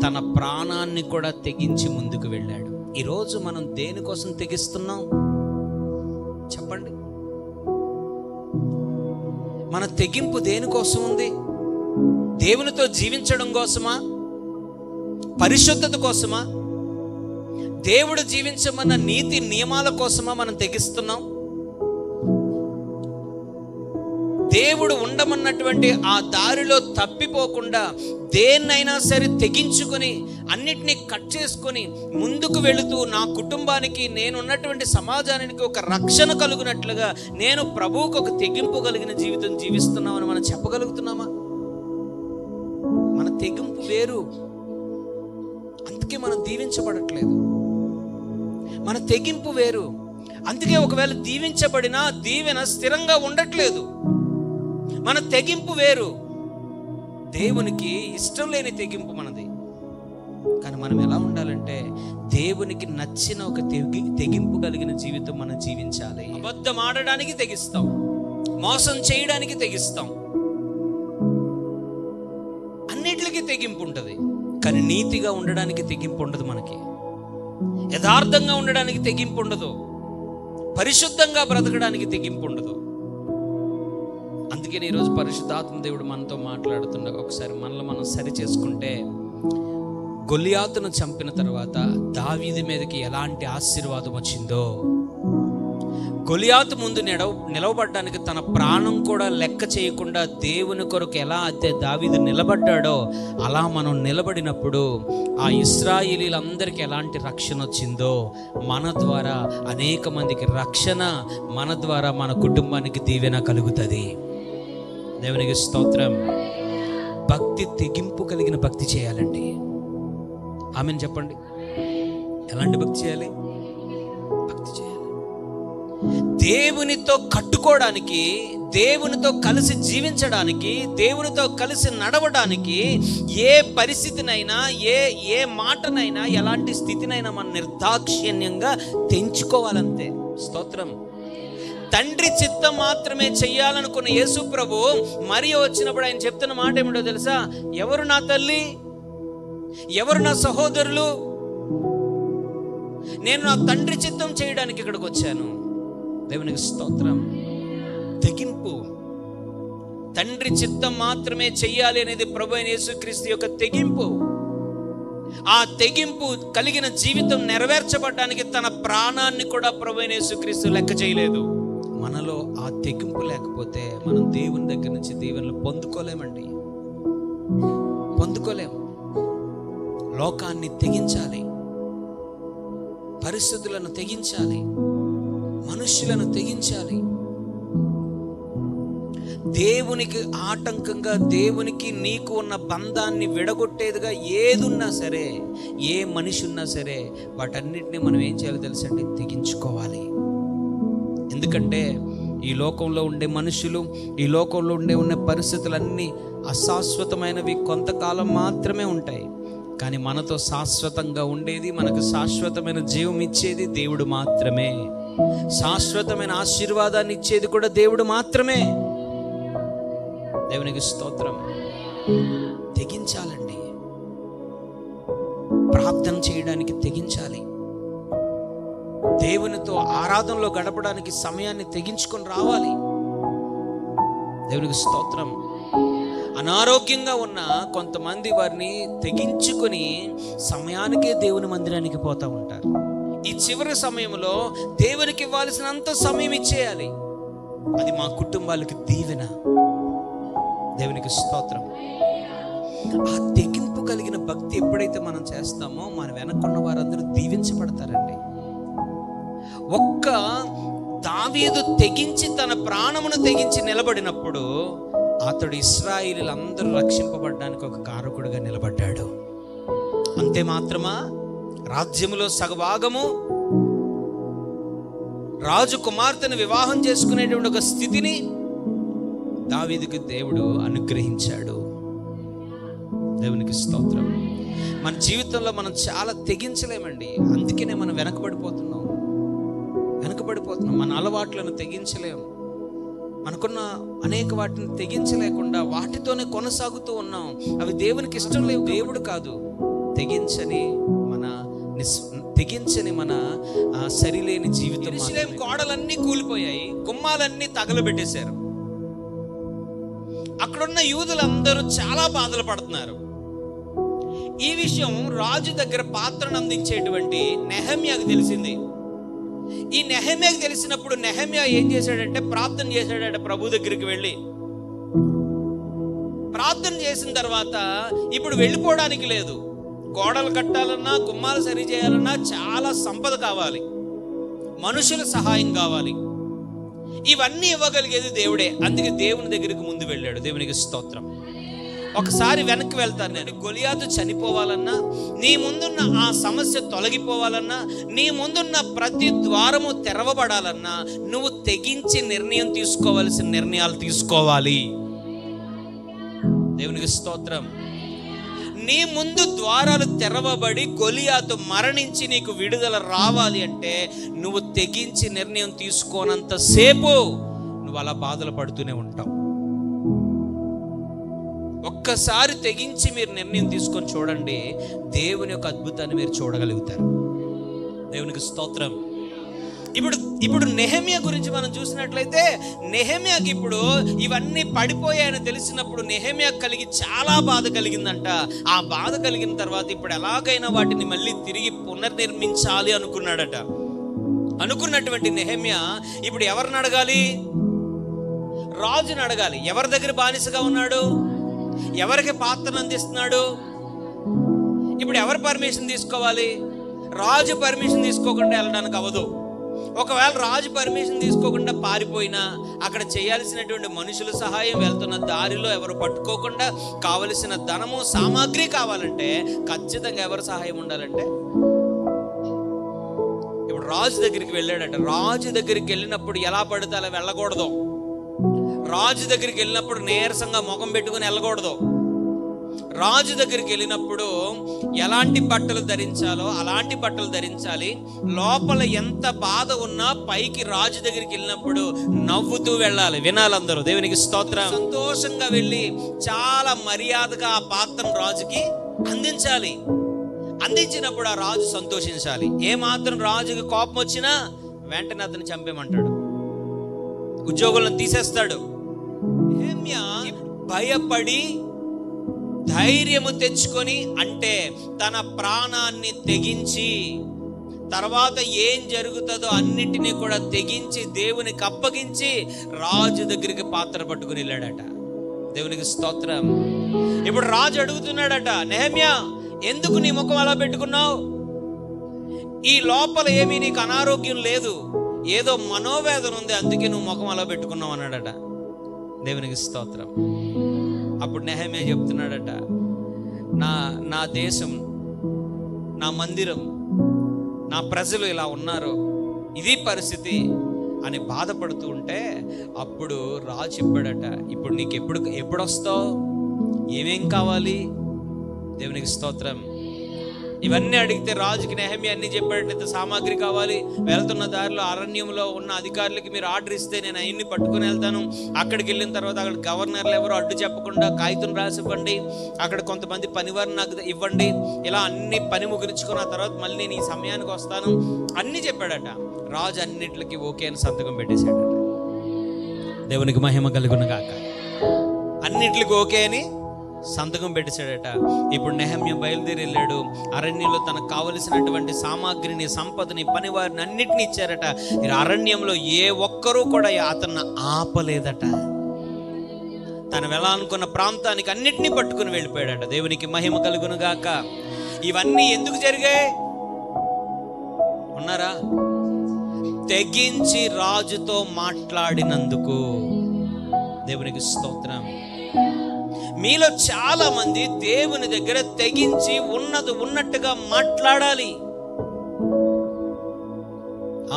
తన ప్రాణాన్ని కూడా తెగించి ముందుకు వెళ్ళాడు. ఈరోజు మనం దేనికోసం తెగిస్తున్నాం చెప్పండి? మన తెగింపు దేనికోసం ఉంది? దేవునితో జీవించడం కోసమా? పరిశుద్ధత కోసమా, దేవుడు జీవించమన్న నీతి నియమాల కోసమా మనం తెగిస్తున్నాం? దేవుడు ఉండమన్నటువంటి ఆ దారిలో తప్పిపోకుండా దేన్నైనా సరే తెగించుకొని అన్నిటినీ కట్ చేసుకొని ముందుకు వెళుతూ నా కుటుంబానికి, నేనున్నటువంటి సమాజానికి ఒక రక్షణ కలుగునట్లుగా నేను ప్రభువుకు ఒక తెగింపు కలిగిన జీవితం జీవిస్తున్నామని మనం చెప్పగలుగుతున్నామా? మన తెగింపు వేరు, అందుకే మనం దీవించబడట్లేదు. మన తెగింపు వేరు, అందుకే ఒకవేళ దీవించబడినా దీవెన స్థిరంగా ఉండట్లేదు. మన తెగింపు వేరు, దేవునికి ఇష్టం లేని తెగింపు మనది. కానీ మనం ఎలా ఉండాలంటే దేవునికి నచ్చిన ఒక తెగింపు కలిగిన జీవితం మనం జీవించాలి. అబద్ధం ఆడడానికి తెగిస్తాం, మోసం చేయడానికి తెగిస్తాం, అన్నిటికీ తెగింపు ఉంటుంది. కానీ నీతిగా ఉండడానికి తెగింపు ఉండదు, మనకి యథార్థంగా ఉండడానికి తెగింపు ఉండదు, పరిశుద్ధంగా బ్రతకడానికి తెగింపు ఉండదు. అందుకని ఈరోజు పరిశుద్ధాత్మ దేవుడు మనతో మాట్లాడుతుండగా ఒకసారి మనలో మనం సరి చేసుకుంటే, గొలియాతును చంపిన తర్వాత దావీదు మీదకి ఎలాంటి ఆశీర్వాదం వచ్చిందో, గొలియాతు ముందు నిలవబడ్డానికి తన ప్రాణం కూడా లెక్క చేయకుండా దేవుని కొరకు ఎలా అయితే దావీదు నిలబడ్డాడో అలా మనం నిలబడినప్పుడు ఆ ఇశ్రాయేలీలందరికీ ఎలాంటి రక్షణ వచ్చిందో మన ద్వారా అనేక మందికి రక్షణ, మన ద్వారా మన కుటుంబానికి దీవెన కలుగుతుంది. దేవునికి స్తోత్రం. భక్తి తెగింపు కలిగిన భక్తి చేయాలండి. ఆమెను చెప్పండి. ఎలాంటి భక్తి చేయాలి? భక్తి చేయాలి. దేవునితో కట్టుకోవడానికి, దేవునితో కలిసి జీవించడానికి, దేవునితో కలిసి నడవడానికి ఏ పరిస్థితినైనా, ఏ మాటనైనా, ఎలాంటి స్థితినైనా మనం నిర్దాక్షిణ్యంగా తెంచుకోవాలంతే. స్తోత్రం. తండ్రి చిత్తం మాత్రమే చెయ్యాలనుకున్న యేసు ప్రభు మరియ వచ్చినప్పుడు ఆయన చెప్తున్న మాట ఏమిటో తెలుసా? ఎవరు నా తల్లి, ఎవరు నా సహోదరులు? నేను నా తండ్రి చిత్తం చేయడానికి ఇక్కడికి వచ్చాను. దేవునికి స్తోత్రం. తెగింపు, తండ్రి చిత్తం మాత్రమే చెయ్యాలి అనేది ప్రభు అయిన యేసుక్రీస్తు యొక్క తెగింపు. ఆ తెగింపు కలిగిన జీవితం నెరవేర్చబడడానికి తన ప్రాణాన్ని కూడా ప్రభు అయిన యేసుక్రీస్తు లెక్క చేయలేదు. మనలో ఆ తెగింపు లేకపోతే మనం దేవుని దగ్గర నుంచి దీవెనలు పొందుకోలేమండి, పొందుకోలేము. లోకాన్ని తెగించాలి, పరిస్థితులను తెగించాలి, మనుష్యులను తెగించాలి. దేవునికి ఆటంకంగా, దేవునికి నీకు ఉన్న బంధాన్ని విడగొట్టేదిగా ఏదున్నా సరే, ఏ మనిషి ఉన్నా సరే, వాటన్నిటిని మనం ఏం చేయాలో తెలుసండి? తెగించుకోవాలి. ఎందుకంటే ఈ లోకంలో ఉండే మనుషులు, ఈ లోకంలో ఉండే పరిస్థితులన్నీ అశాశ్వతమైనవి, కొంతకాలం మాత్రమే ఉంటాయి. కానీ మనతో శాశ్వతంగా ఉండేది, మనకు శాశ్వతమైన జీవం ఇచ్చేది దేవుడు మాత్రమే. శాశ్వతమైన ఆశీర్వాదాన్ని ఇచ్చేది కూడా దేవుడు మాత్రమే. దేవునికి స్తోత్రం. తెగించాలండి. ప్రార్థన చేయడానికి తెగించాలి. దేవునితో ఆరాధనలో గడపడానికి సమయాన్ని తెగించుకొని రావాలి. దేవునికి స్తోత్రం. అనారోగ్యంగా ఉన్న కొంతమంది వారిని తెగించుకొని సమయానికే దేవుని మందిరానికి పోతూ ఉంటారు. ఈ చివరి సమయంలో దేవునికి ఇవ్వాల్సినంత సమయం ఇచ్చేయాలి. అది మా కుటుంబాలకు దీవెన. దేవునికి స్తోత్రం. ఆ తెగింపు కలిగిన భక్తి ఎప్పుడైతే మనం చేస్తామో మన వెనకున్న వారందరూ దీవించబడతారండి. ఒక్క దావీదు తెగించి తన ప్రాణమును తెగించి నిలబడినప్పుడు అతడు ఇశ్రాయేలీలందరూ రక్షింపబడడానికి ఒక కారకుడిగా నిలబడ్డాడు. అంతే మాత్రమా? రాజ్యములో సగభాగము రాజు కుమార్తెను వివాహం చేసుకునేటువంటి ఒక స్థితిని దావీదుకి దేవుడు అనుగ్రహించాడు. దేవునికి స్తోత్రం. మన జీవితంలో మనం చాలా తెగించలేమండి. అందుకనే మనం వెనకబడిపోతున్నాం. మన అలవాట్లను తెగించలేము. మనకున్న అనేక వాటిని తెగించలేకుండా వాటితోనే కొనసాగుతూ ఉన్నాం. అవి దేవునికి ఇష్టం లేవు. దేవుడు కాదు, తెగించని మన సరిలేని జీవితం. గోడలన్నీ కూలిపోయాయి, గుమ్మాలన్నీ తగలబెట్టేశారు. అక్కడున్న యూదులందరూ చాలా బాధలు పడుతున్నారు. ఈ విషయం రాజు దగ్గర పాత్రను అందించేటువంటి నెహెమ్యాకు తెలిసింది. ఈ నెహెమ్యాకు తెలిసినప్పుడు నెహెమ్యా ఏం చేశాడంటే ప్రార్థన చేశాడట ప్రభు దగ్గరికి వెళ్ళి. ప్రార్థన చేసిన తర్వాత ఇప్పుడు వెళ్ళిపోవడానికి లేదు. గోడలు కట్టాలన్నా, గుమ్మాలు సరి చేయాలన్నా చాలా సంపద కావాలి, మనుషుల సహాయం కావాలి. ఇవన్నీ ఇవ్వగలిగేది దేవుడే. అందుకే దేవుని దగ్గరికి ముందు వెళ్ళాడు. దేవునికి స్తోత్రం. ఒకసారి వెనక్కి వెళ్తాను నేను. గొలియాతు చనిపోవాలన్నా, నీ ముందున్న ఆ సమస్య తొలగిపోవాలన్నా, నీ ముందున్న ప్రతి ద్వారము తెరవబడాలన్నా నువ్వు తెగించి నిర్ణయం తీసుకోవాల్సిన నిర్ణయాలు తీసుకోవాలి. దేవునికి స్తోత్రం. నీ ముందు ద్వారాలు తెరవబడి గొలియాతు మరణించి నీకు విడుదల రావాలి అంటే నువ్వు తెగించి నిర్ణయం తీసుకోనంతసేపు నువ్వు అలా బాధలు పడుతూనే ఉంటావు. ఒక్కసారి తెగించి మీరు నిర్ణయం తీసుకొని చూడండి, దేవుని యొక్క అద్భుతాన్ని మీరు చూడగలుగుతారు. దేవునికి స్తోత్రం. ఇప్పుడు నెహెమ్యా గురించి మనం చూసినట్లయితే, నెహెమ్యాకి ఇప్పుడు ఇవన్నీ పడిపోయాయని తెలిసినప్పుడు నెహెమ్యాకి కలిగి చాలా బాధ కలిగిందంట. ఆ బాధ కలిగిన తర్వాత ఇప్పుడు ఎలాగైనా వాటిని మళ్ళీ తిరిగి పునర్నిర్మించాలి అనుకున్నాడట. అనుకున్నటువంటి నెహెమ్యా ఇప్పుడు ఎవరిని అడగాలి? రాజుని అడగాలి. ఎవరి దగ్గర బానిసగా ఉన్నాడు? ఎవరికి పాత్రను అందిస్తున్నాడు? ఇప్పుడు ఎవరి పర్మిషన్ తీసుకోవాలి? రాజు పర్మిషన్ తీసుకోకుండా వెళ్ళడానికి అవ్వదు. ఒకవేళ రాజు పర్మిషన్ తీసుకోకుండా పారిపోయినా అక్కడ చేయాల్సినటువంటి మనుషుల సహాయం, వెళ్తున్న దారిలో ఎవరు పట్టుకోకుండా కావలసిన ధనము సామాగ్రి కావాలంటే ఖచ్చితంగా ఎవరి సహాయం ఉండాలంటే ఇప్పుడు రాజు దగ్గరికి వెళ్ళాడట. రాజు దగ్గరికి వెళ్ళినప్పుడు ఎలా పడితే అలా వెళ్ళకూడదు. రాజు దగ్గరికి వెళ్ళినప్పుడు నీరసంగా ముఖం పెట్టుకుని వెళ్ళకూడదు. రాజు దగ్గరికి వెళ్ళినప్పుడు ఎలాంటి బట్టలు ధరించాలో అలాంటి బట్టలు ధరించాలి. లోపల ఎంత బాధ ఉన్నా పైకి రాజు దగ్గరికి వెళ్ళినప్పుడు నవ్వుతూ వెళ్ళాలి. వినాలందరూ. దేవునికి స్తోత్రం. సంతోషంగా వెళ్ళి చాలా మర్యాదగా ఆ పాత్రను రాజుకి అందించాలి. అందించినప్పుడు ఆ రాజు సంతోషించాలి. ఏమాత్రం రాజుకి కోపం వచ్చినా వెంటనే అతను చంపేమంటాడు, ఉద్యోగులను తీసేస్తాడు. నెహెమ్యా భయపడి ధైర్యము తెచ్చుకొని, అంటే తన ప్రాణాన్ని తెగించి, తర్వాత ఏం జరుగుతుందో అన్నిటినీ కూడా తెగించి దేవునికి అప్పగించి రాజు దగ్గరికి పాత్ర పట్టుకుని వెళ్ళాడట. దేవునికి స్తోత్రం. ఇప్పుడు రాజు అడుగుతున్నాడట, నెహెమ్యా ఎందుకు నీ ముఖం అలా పెట్టుకున్నావు? ఈ లోపల ఏమీ నీకు అనారోగ్యం లేదు, ఏదో మనోవేదన ఉంది, అందుకే నువ్వు ముఖం అలా పెట్టుకున్నావు అన్నాడట. దేవునికి స్తోత్రం. అప్పుడు నెహెమ్యా చెప్తున్నాడట, నా దేశం, నా మందిరం, నా ప్రజలు ఇలా ఉన్నారు, ఇది పరిస్థితి అని బాధపడుతూ ఉంటే అప్పుడు రాజు చెప్పాడట, ఇప్పుడు నీకు ఎప్పుడు వస్తావు, ఏమేం కావాలి? దేవునికి స్తోత్రం. ఇవన్నీ అడిగితే రాజుకి నెహెమ్యా అన్ని చెప్పాడంటే సామాగ్రి కావాలి, వెళ్తున్న దారిలో అరణ్యంలో ఉన్న అధికారులకి మీరు ఆర్డర్ ఇస్తే నేను అవన్నీ పట్టుకుని వెళ్తాను. అక్కడికి వెళ్ళిన తర్వాత అక్కడ గవర్నర్లు ఎవరు అడ్డు చెప్పకుండా కాగితం రాసి ఇవ్వండి, అక్కడ కొంతమంది పనివారిని నాకు ఇవ్వండి, ఇలా అన్ని పని ముగించుకున్న తర్వాత మళ్ళీ నేను ఈ సమయానికి వస్తాను అన్నీ చెప్పాడట. రాజు అన్నిటికి ఓకే అని సంతకం పెట్టేశాడట. దేవునికి మహిమ కలుగును గాక. అన్నిటికి ఓకే అని సంతకం పెట్టేశాడట. ఇప్పుడు నెహెమ్యా బయలుదేరి వెళ్ళాడు. అరణ్యంలో తనకు కావలసినటువంటి సామాగ్రిని, సంపదని, పనివారిని అన్నిటిని ఇచ్చారట. అరణ్యంలో ఏ ఒక్కరూ కూడా అతన్ని ఆపలేదట. తను వెళ్ళాలనుకున్న ప్రాంతానికి అన్నిటినీ పట్టుకుని వెళ్ళిపోయాడట. దేవునికి మహిమ కలుగును గాక. ఇవన్నీ ఎందుకు జరిగాయి? ఉన్నారా? తెగించి రాజుతో మాట్లాడినందుకు. దేవునికి స్తోత్రం. మీలో చాలా మంది దేవుని దగ్గర తెగించి ఉన్నది ఉన్నట్టుగా మాట్లాడాలి.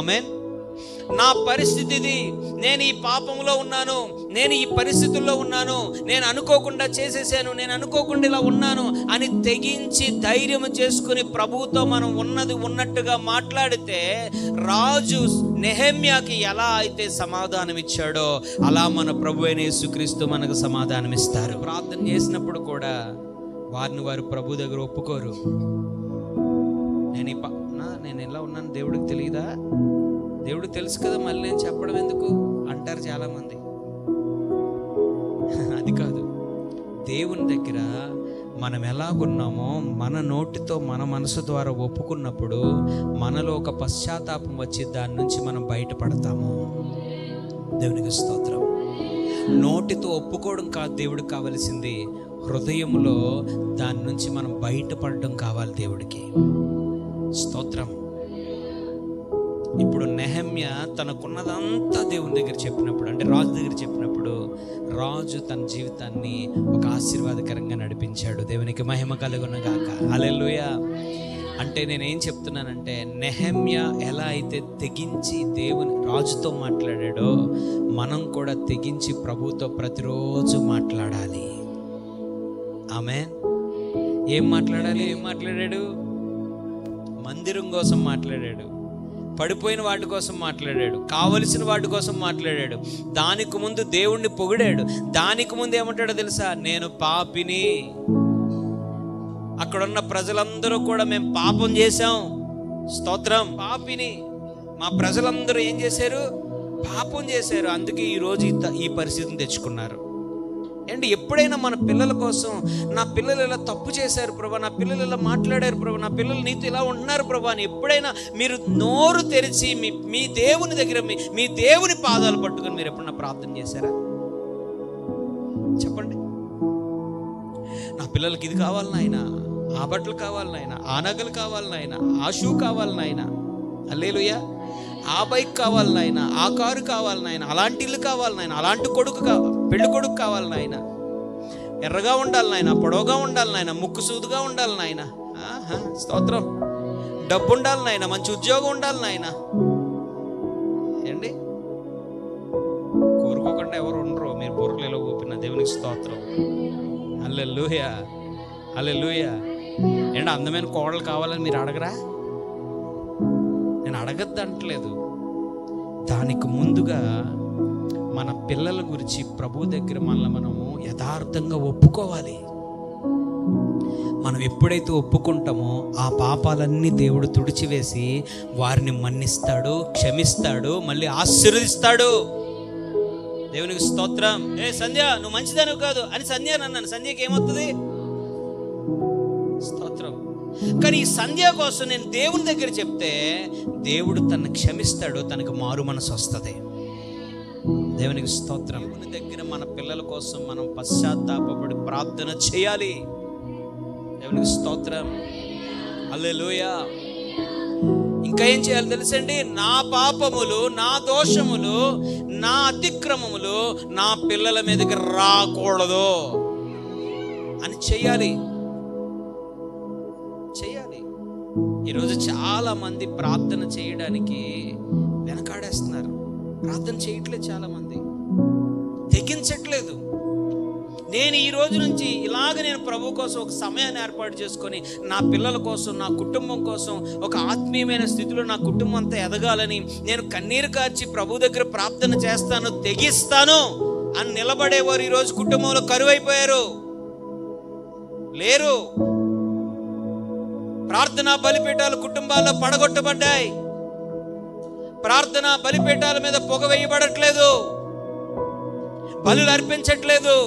ఆమేన్. నా పరిస్థితి ఇది, నేను ఈ పాపంలో ఉన్నాను, నేను ఈ పరిస్థితుల్లో ఉన్నాను, నేను అనుకోకుండా చేసేసాను, నేను అనుకోకుండా ఇలా ఉన్నాను అని తెగించి ధైర్యం చేసుకుని ప్రభువుతో మనం ఉన్నది ఉన్నట్టుగా మాట్లాడితే రాజు నెహెమ్యాకి ఎలా అయితే సమాధానం ఇచ్చాడో అలా మన ప్రభువైన యేసుక్రీస్తు మనకు సమాధానం ఇస్తారు. ప్రార్థన చేసినప్పుడు కూడా వారిని వారు ప్రభు దగ్గర ఒప్పుకోరు. నేను ఎలా ఉన్నాను దేవుడికి తెలియదా, దేవుడికి తెలుసు కదా, మళ్ళీ నేను చెప్పడం ఎందుకు అంటారు చాలామంది. అది కాదు. దేవుని దగ్గర మనం ఎలాగున్నామో మన నోటితో మన మనసు ద్వారా ఒప్పుకున్నప్పుడు మనలో ఒక పశ్చాత్తాపం వచ్చి దాని నుంచి మనం బయటపడతాము. దేవునికి స్తోత్రం. నోటితో ఒప్పుకోవడం కాదు దేవుడికి కావలసింది, హృదయంలో దాని నుంచి మనం బయటపడడం కావాలి దేవుడికి. స్తోత్రం. ఇప్పుడు నెహమ్య తనకున్నదంతా దేవుని దగ్గర చెప్పినప్పుడు, అంటే రాజు దగ్గర చెప్పినప్పుడు, రాజు తన జీవితాన్ని ఒక ఆశీర్వాదకరంగా నడిపించాడు. దేవునికి మహిమ కలుగును గాక. హల్లెలూయా. అంటే నేనేం చెప్తున్నానంటే, నెహమ్య ఎలా అయితే తెగించి దేవుని రాజుతో మాట్లాడాడో మనం కూడా తెగించి ప్రభుతో ప్రతిరోజు మాట్లాడాలి. ఆమేన్. ఏం మాట్లాడాడు? మందిరం కోసం మాట్లాడాడు, పడిపోయిన వాటి కోసం మాట్లాడాడు, కావలసిన వాటి కోసం మాట్లాడాడు. దానికి ముందు దేవుణ్ణి పొగిడాడు. దానికి ముందు ఏమంటాడో తెలుసా? నేను పాపిని. అక్కడున్న ప్రజలందరూ కూడా మేము పాపం చేశాం. స్తోత్రం. పాపిని. మా ప్రజలందరూ ఏం చేశారు? పాపం చేశారు. అందుకే ఈరోజు ఈ పరిస్థితిని తెచ్చుకున్నారు. ఏంటి, ఎప్పుడైనా మన పిల్లల కోసం, నా పిల్లలు ఇలా తప్పు చేశారు ప్రభా, నా పిల్లలు ఇలా మాట్లాడారు ప్రభా, నా పిల్లలు నీతో ఇలా ఉంటున్నారు ప్రభా అని ఎప్పుడైనా మీరు నోరు తెరిచి మీ దేవుని దగ్గర మీ దేవుని పాదాలు పట్టుకొని మీరు ఎప్పుడన్నా ప్రార్థన చేశారా? చెప్పండి. నా పిల్లలకి ఇది కావాలి నాయనా, ఆ బట్టలు కావాలి నాయనా, ఆ నగలు కావాలి నాయనా, ఆ షూ కావాలి నాయనా, హల్లెలూయా, ఆ బైక్ కావాలి నాయన, ఆ కారు కావాలి నాయన, అలాంటి ఇల్లు కావాలి నాయన, అలాంటి పెళ్లి కొడుకు కావాలి నాయన, ఎర్రగా ఉండాలి నాయన, పొడవుగా ఉండాలి నాయన, ముక్కు సూదుగా ఉండాలి నాయన, స్తోత్రం, డబ్బు ఉండాలి నాయన, మంచి ఉద్యోగం ఉండాలి నాయన. ఏండి, కోరుకోకుండా ఎవరు ఉండరు, మీరు బుర్రలో ఊపిన. దేవునికి స్తోత్రం. హల్లెలూయా, హల్లెలూయా. ఏంటి, అందమైన కోడలు కావాలని మీరు అడగరా? నేను అడగద్దు అంటలేదు. దానికి ముందుగా మన పిల్లల గురించి ప్రభు దగ్గర మనము యథార్థంగా ఒప్పుకోవాలి. మనం ఎప్పుడైతే ఒప్పుకుంటామో ఆ పాపాలన్నీ దేవుడు తుడిచివేసి వారిని మన్నిస్తాడు, క్షమిస్తాడు, మళ్ళీ ఆశీర్వదిస్తాడు. దేవునికి స్తోత్రం. సంధ్య నువ్వు మంచిదానివి కాదు అని సంధ్య అన్నాను. సంధ్యకి ఏమవుతుంది? స్తోత్రం. కానీ ఈ సంధ్య కోసం నేను దేవుని దగ్గర చెప్తే దేవుడు తనను క్షమిస్తాడు, తనకు మారు మనసు వస్తుంది. దేవునికి స్తోత్రం. దేవుని దగ్గర మన పిల్లల కోసం మనం పశ్చాత్తాపపడి ప్రార్థన చేయాలి. దేవునికి స్తోత్రం. హల్లెలూయా. ఇంకా ఏం చేయాలి తెలుసండి? నా పాపములు, నా దోషములు, నా అతిక్రమములు నా పిల్లల మీదకి రాకూడదు అని చెయ్యాలి. ఈరోజు చాలా మంది ప్రార్థన చేయడానికి వెనకాడేస్తున్నారు. ప్రార్థన చేయట్లేదు, చాలా మంది తెగించట్లేదు. నేను ఈ రోజు నుంచి నేను ప్రభు కోసం ఒక సమయాన్ని ఏర్పాటు చేసుకొని నా పిల్లల కోసం, నా కుటుంబం కోసం ఒక ఆత్మీయమైన స్థితిలో నా కుటుంబం అంతా ఎదగాలని నేను కన్నీరు కార్చి ప్రభు దగ్గర ప్రార్థన చేస్తాను, తెగిస్తాను అని నిలబడేవారు ఈరోజు కుటుంబంలో కరువైపోయారు, లేరు. ప్రార్థనా బలిపీఠాలు కుటుంబాల్లో పడగొట్టబడ్డాయి. ప్రార్థనా బలిపీఠాల మీద పొగ వేయబడట్లేదు, బలులు అర్పించట్లేదు.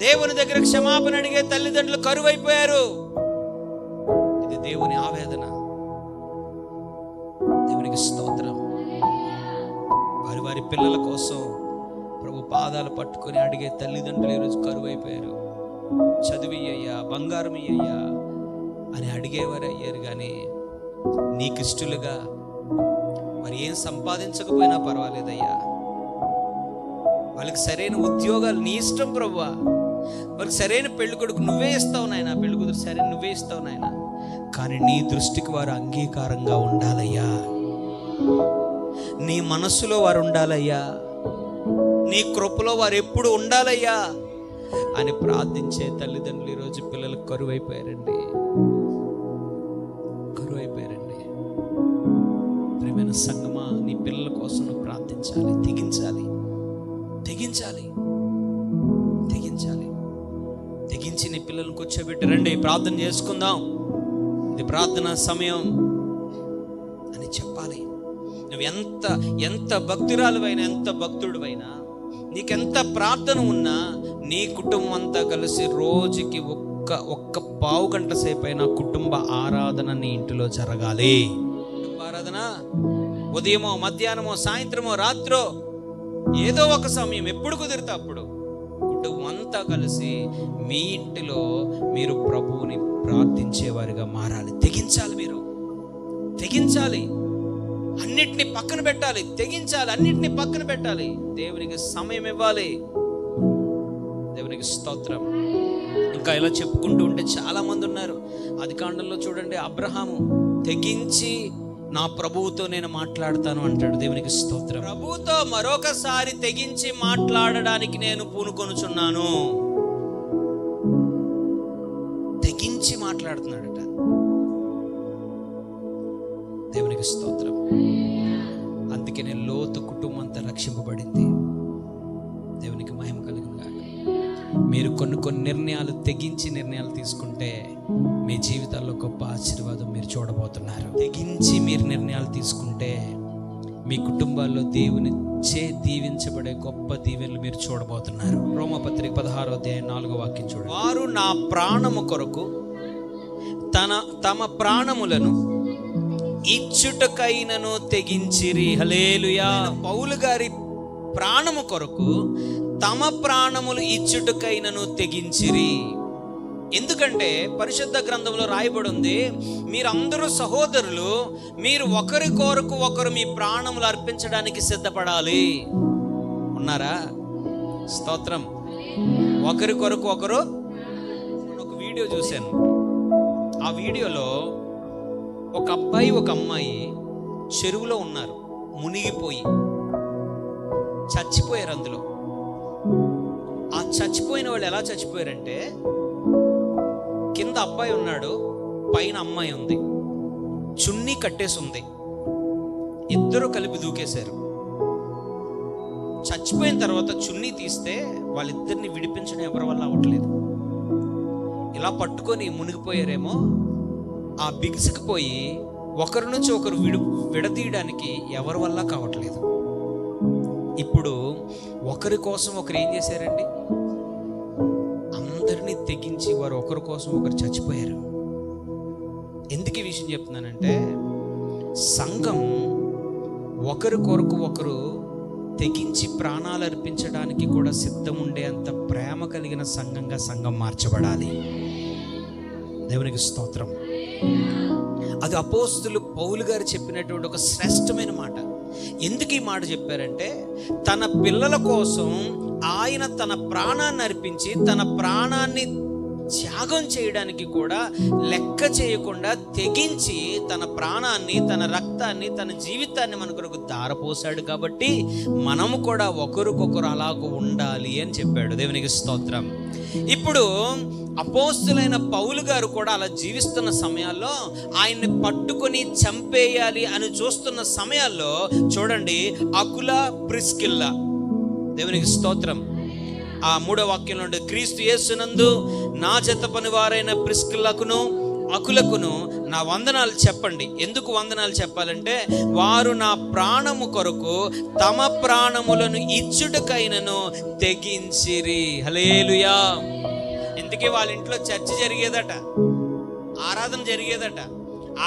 దేవుని దగ్గర క్షమాపణ అడిగే తల్లిదండ్రులు కరువైపోయారు. ఇది దేవుని ఆవేదన. దేవునికి స్తోత్రం. వారి పిల్లల కోసం ప్రభు పాదాలు పట్టుకొని అడిగే తల్లిదండ్రులు ఈరోజు కరువైపోయారు. చదివియ్యా, బంగారం ఇయ్యా అని అడిగేవారు అయ్యారు. కానీ నీకు ఇష్టలుగా మరి ఏం సంపాదించకపోయినా పర్వాలేదయ్యా, వాళ్ళకి సరైన ఉద్యోగాలు నీ ఇష్టం ప్రభువా, వాళ్ళకి సరైన పెళ్లి కొడుకు నువ్వే ఇస్తావు నాయన, పెళ్లి కూతురు సరైన నువ్వే ఇస్తావు నాయన. కానీ నీ దృష్టికి వారు అంగీకారంగా ఉండాలయ్యా, నీ మనస్సులో వారు ఉండాలయ్యా, నీ కృపలో వారు ఎప్పుడు ఉండాలయ్యా అని ప్రార్థించే తల్లిదండ్రులు ఈరోజు పిల్లలకు కరువైపోయారండి, కరువైపోయారండి. ప్రియమైన సంగమా, నీ పిల్లల కోసం నువ్వు ప్రార్థించాలి, తెగించాలి, తెగించాలి, తెగించాలి. తెగించి నీ పిల్లలను కూర్చోబెట్టి రండి ప్రార్థన చేసుకుందాం, ఇది ప్రార్థనా సమయం అని చెప్పాలి. నువ్వు ఎంత భక్తురాలువైనా, ఎంత భక్తుడివైనా నీకెంత ప్రార్థన ఉన్నా నీ కుటుంబం అంతా కలిసి రోజుకి ఒక్క పావు గంట సేపు అయినా కుటుంబ ఆరాధన నీ ఇంటిలో జరగాలి. కుటుంబ ఆరాధన ఉదయమో, మధ్యాహ్నమో, సాయంత్రమో, రాత్రో, ఏదో ఒక సమయం ఎప్పుడు కుదిరితే అప్పుడు కుటుంబం అంతా కలిసి మీ ఇంటిలో మీరు ప్రభువుని ప్రార్థించేవారిగా మారాలి. తెగించాలి, మీరు తెగించాలి, అన్నిటిని పక్కన పెట్టాలి, తెగించాలి, అన్నిటిని పక్కన పెట్టాలి, దేవునికి సమయం ఇవ్వాలి. దేవునికి స్తోత్రం. ఇంకా ఇలా చెప్పుకుంటూ ఉంటే చాలా మంది ఉన్నారు. ఆదికాండంలో చూడండి, అబ్రహాము తెగించి నా ప్రభువుతో నేను మాట్లాడతాను అంటాడు. దేవునికి స్తోత్రం. ప్రభువుతో మరొకసారి తెగించి మాట్లాడడానికి నేను పూనుకొనుచున్నాను. తెగించి మాట్లాడుతున్నాడట. దేవునికి స్తోత్రం. అందుకనే లోతు కుటుంబం అంతా రక్షింపబడింది. దేవునికి మహిమ కలుగును గాక. మీరు కొన్ని నిర్ణయాలు తెగించి నిర్ణయాలు తీసుకుంటే మీ జీవితాల్లో గొప్ప ఆశీర్వాదం మీరు చూడబోతున్నారు. తెగించి మీరు నిర్ణయాలు తీసుకుంటే మీ కుటుంబాల్లో దేవుని చే దీవించబడే గొప్ప దీవెనలు మీరు చూడబోతున్నారు. రోమపత్రిక 16వ అధ్యాయం 4వ వాక్యం చూడండి. వారు నా ప్రాణము కొరకు తమ ప్రాణములను ఇచ్చుటకైనను తెగించిరి. హల్లెలూయా. పౌలు గారి ప్రాణము కొరకు తమ ప్రాణములు ఇచ్చుటకైనను తెగించిరి. ఎందుకంటే పరిశుద్ధ గ్రంథంలో రాయబడి ఉంది, మీరందరూ సహోదరులు, మీరు ఒకరి కొరకు ఒకరు మీ ప్రాణములు అర్పించడానికి సిద్ధపడాలి. ఉన్నారా? స్తోత్రం. ఒకరి కొరకు ఒకరు. ఒక వీడియో చూశాను. ఆ వీడియోలో ఒక అబ్బాయి ఒక అమ్మాయి చెరువులో ఉన్నారు, మునిగిపోయి చచ్చిపోయారు. అందులో ఆ చచ్చిపోయిన వాళ్ళు ఎలా చచ్చిపోయారంటే, కింద అబ్బాయి ఉన్నాడు, పైన అమ్మాయి ఉంది, చున్నీ కట్టేసి ఉంది, ఇద్దరు కలిపి దూకేశారు. చచ్చిపోయిన తర్వాత చున్నీ తీస్తే వాళ్ళిద్దరిని విడిపించడం ఎవరి వల్ల అవ్వట్లేదు. ఇలా పట్టుకొని మునిగిపోయారేమో, ఆ బిగుసుకుపోయి ఒకరి నుంచి ఒకరు విడదీయడానికి ఎవరి వల్ల కావట్లేదు. ఇప్పుడు ఒకరి కోసం ఒకరు ఏం చేశారండి? అందరినీ తెగించి వారు ఒకరి కోసం ఒకరు చచ్చిపోయారు. ఎందుకు ఈ విషయం చెప్తున్నానంటే, సంఘం ఒకరి కొరకు ఒకరు తెగించి ప్రాణాలు అర్పించడానికి కూడా సిద్ధం ఉండే అంత ప్రేమ కలిగిన సంఘంగా సంఘం మార్చబడాలి. దేవునికి స్తోత్రం. అది అపోస్తులు పౌలు గారు చెప్పినటువంటి ఒక శ్రేష్టమైన మాట. ఎందుకు ఈ మాట చెప్పారంటే, తన పిల్లల కోసం ఆయన తన ప్రాణాన్ని అర్పించి తన ప్రాణాన్ని త్యాగం చేయడానికి కూడా లెక్క చేయకుండా తెగించి తన ప్రాణాన్ని, తన రక్తాన్ని, తన జీవితాన్ని మన కొరకు ధారపోసాడు. కాబట్టి మనము కూడా ఒకరికొకరు అలాగూ ఉండాలి అని చెప్పాడు. దేవునికి స్తోత్రం. ఇప్పుడు అపోస్తులైన పౌలు గారు కూడా అలా జీవిస్తున్న సమయాల్లో, ఆయన్ని పట్టుకొని చంపేయాలి అని చూస్తున్న సమయాల్లో చూడండి, అకుల ప్రిస్కిల్లా, దేవునికి స్తోత్రం, ఆ 3వ వాక్యంలో ఉండే, క్రీస్తు యేసునందు నా జత పనివారైన ప్రిస్కిల్లాకును అకులకును నా వందనాలు చెప్పండి. ఎందుకు వందనాలు చెప్పాలంటే, వారు నా ప్రాణము కొరకు తమ ప్రాణములను ఇచ్చుటకైనను తెగించిరి. హల్లెలూయా. ఇందుకే వాళ్ళ ఇంట్లో చర్చ జరిగేదట, ఆరాధన జరిగేదట.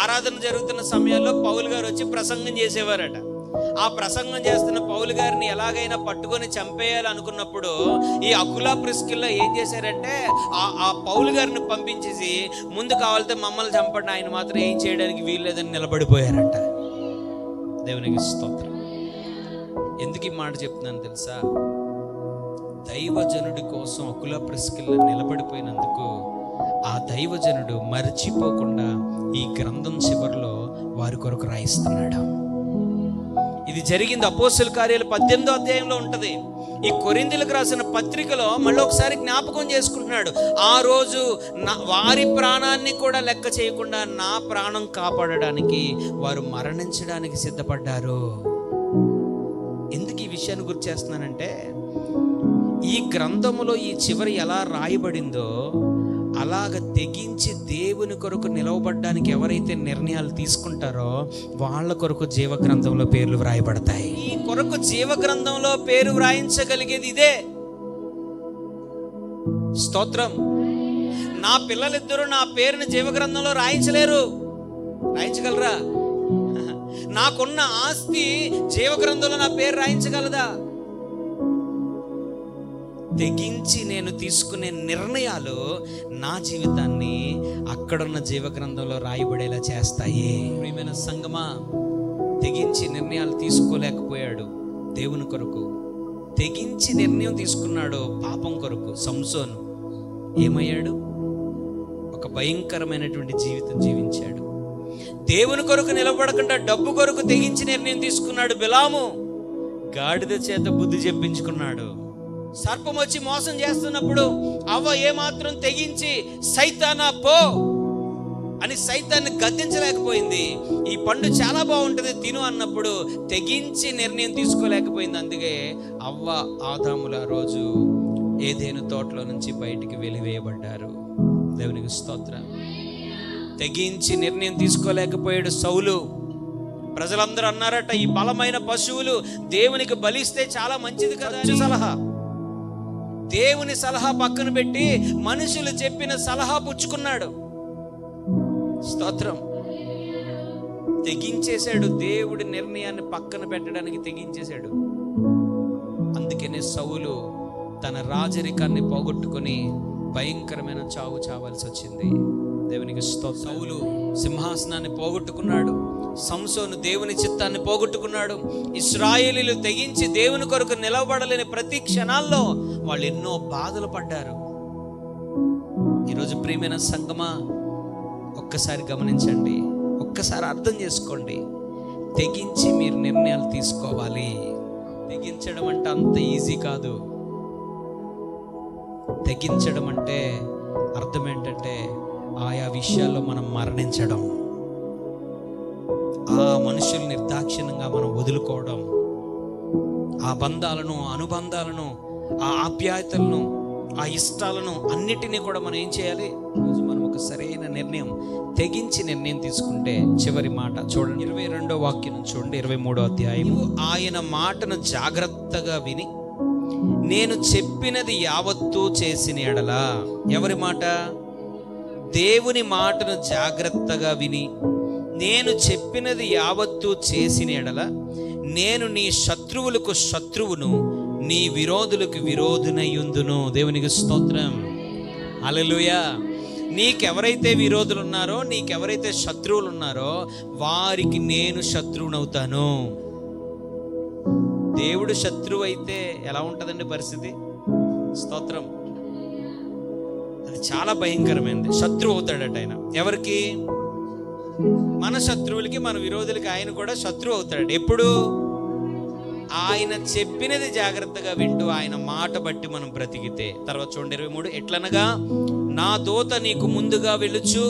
ఆరాధన జరుగుతున్న సమయాల్లో పౌలు గారు వచ్చి ప్రసంగం చేసేవారట. ఆ ప్రసంగం చేస్తున్న పౌలు గారిని ఎలాగైనా పట్టుకొని చంపేయాలి అనుకున్నప్పుడు ఈ అకులా ప్రిస్కిల్లా ఏం చేశారంటే, ఆ పౌలు గారిని పంపించేసి, ముందు కావాలితే మమ్మల్ని చంపండి, ఆయన మాత్రం ఏం చేయడానికి వీల్లేదని నిలబడిపోయారట. దేవునికి స్తోత్రం. ఎందుకు ఈ మాట చెప్తున్నాను తెలుసా? దైవజనుడి కోసం అకులా ప్రిస్కిల్లా నిలబడిపోయినందుకు ఆ దైవజనుడు మర్చిపోకుండా ఈ గ్రంథం చివరిలో వారి కొరకు రాయిస్తున్నాడు. ఇది జరిగింది అపోస్తలుల కార్యాలు 18వ అధ్యాయంలో ఉంటది. ఈ కొరింథీయులకు రాసిన పత్రికలో మళ్ళీ ఒకసారి జ్ఞాపకం చేసుకుంటున్నాడు. ఆ రోజు వారి ప్రాణాన్ని కూడా లెక్క చేయకుండా నా ప్రాణం కాపాడడానికి వారు మరణించడానికి సిద్ధపడ్డారు. ఎందుకు ఈ విషయాన్ని గుర్తు చేస్తున్నానంటే, ఈ గ్రంథములో ఈ చివరి ఎలా రాయబడిందో అలాగ తెగించి దేవుని కొరకు నిలవబడ్డానికి ఎవరైతే నిర్ణయాలు తీసుకుంటారో వాళ్ళ కొరకు జీవ గ్రంథంలో పేర్లు వ్రాయబడతాయి. ఈ కొరకు జీవ గ్రంథంలో పేరు వ్రాయించగలిగేది ఇదే. స్తోత్రం. నా పిల్లలిద్దరూ నా పేరుని జీవ గ్రంథంలో రాయించలేరు. రాయించగలరా? నాకున్న ఆస్తి జీవ గ్రంథంలో నా పేరు రాయించగలదా? తెగించి నేను తీసుకునే నిర్ణయాలు నా జీవితాన్ని అక్కడున్న జీవ గ్రంథంలో రాయబడేలా చేస్తాయి. ప్రియమైన సంగమా, తెగించి నిర్ణయాలు తీసుకోలేకపోయాడు దేవుని కొరకు. తెగించి నిర్ణయం తీసుకున్నాడు పాపం కొరకు. సంసోను ఏమయ్యాడు? ఒక భయంకరమైనటువంటి జీవితం జీవించాడు. దేవుని కొరకు నిలబడకుండా డబ్బు కొరకు తెగించి నిర్ణయం తీసుకున్నాడు బిలాము. గాడిద చేత బుద్ధి చెప్పించుకున్నాడు. సర్పం వచ్చి మోసం చేస్తున్నప్పుడు అవ్వ ఏమాత్రం తెగించి సైతానా పో అని సైతాన్ని గద్దించలేకపోయింది. ఈ పండు చాలా బాగుంటుంది తిను అన్నప్పుడు తెగించి నిర్ణయం తీసుకోలేకపోయింది. అందుకే అవ్వ ఆదాముల రోజు ఏదేను తోటలో నుంచి బయటికి వెలివేయబడ్డారు. దేవునికి స్తోత్రం. తెగించి నిర్ణయం తీసుకోలేకపోయాడు సౌలు. ప్రజలందరూ అన్నారట, ఈ బలమైన పశువులు దేవునికి బలిస్తే చాలా మంచిది కదా. సలహా, దేవుని సలహా పక్కన పెట్టి మనుషులు చెప్పిన సలహా పుచ్చుకున్నాడు. స్తోత్రం. తెగించేశాడు. దేవుడి నిర్ణయాన్ని పక్కన పెట్టడానికి తెగించేశాడు. అందుకనే సౌలు తన రాజరికాన్ని పోగొట్టుకుని భయంకరమైన చావు చావాల్సి వచ్చింది. దేవునికి స్తోత్రం. సౌలు సింహాసనాన్ని పోగొట్టుకున్నాడు. సంసోను దేవుని చిత్తాన్ని పోగొట్టుకున్నాడు. ఇశ్రాయేలీలు తెగించి దేవుని కొరకు నిలబడలేని ప్రతి క్షణాల్లో వాళ్ళు ఎన్నో బాధలు పడ్డారు. ఈరోజు ప్రియమైన సంగమా, ఒక్కసారి గమనించండి, ఒక్కసారి అర్థం చేసుకోండి. తెగించి మీరు నిర్ణయాలు తీసుకోవాలి. తెగించడం అంటే అంత ఈజీ కాదు. తెగించడం అంటే అర్థం ఏంటంటే ఆయా విషయాల్లో మనం మరణించడం, ఆ మనుషులు నిర్దాక్షిణ్యంగా మనం వదులుకోవడం, ఆ బంధాలను, అనుబంధాలను, ఆ ఆప్యాయతలను, ఆ ఇష్టాలను అన్నిటినీ కూడా మనం ఏం చేయాలి? ఈరోజు మనం ఒక సరైన నిర్ణయం, తెగించి నిర్ణయం తీసుకుంటే చివరి మాట చూడండి, 22వ వాక్యం చూడండి, 23వ అధ్యాయం. ఆయన మాటను జాగ్రత్తగా విని నేను చెప్పినది యావత్తూ చేసిన ఎడలా. ఎవరి మాట? దేవుని మాటను జాగ్రత్తగా విని నేను చెప్పినది యావత్తూ చేసిన ఎడల నేను నీ శత్రువులకు శత్రువును, నీ విరోధులకు విరోధునయ్యుందును. దేవునికి స్తోత్రం. హల్లెలూయా. నీకెవరైతే విరోధులు ఉన్నారో, నీకెవరైతే శత్రువులు ఉన్నారో వారికి నేను శత్రువునవుతాను. దేవుడు శత్రువు అయితే ఎలా ఉంటుందండి పరిస్థితి? స్తోత్రం. అది చాలా భయంకరమైనది. శత్రువు అవుతాడట ఆయన. ఎవరికి? మన శత్రువులకి, మన విరోధులకి ఆయన కూడా శత్రువు అవుతాడు. ఎప్పుడు? ఆయన చెప్పినది జాగ్రత్తగా వింటూ ఆయన మాట బట్టి మనం బ్రతికితే. తర్వాత చూడండి 23. ఎట్లనగా నా దూత నీకు ముందుగా వెళ్ళుచు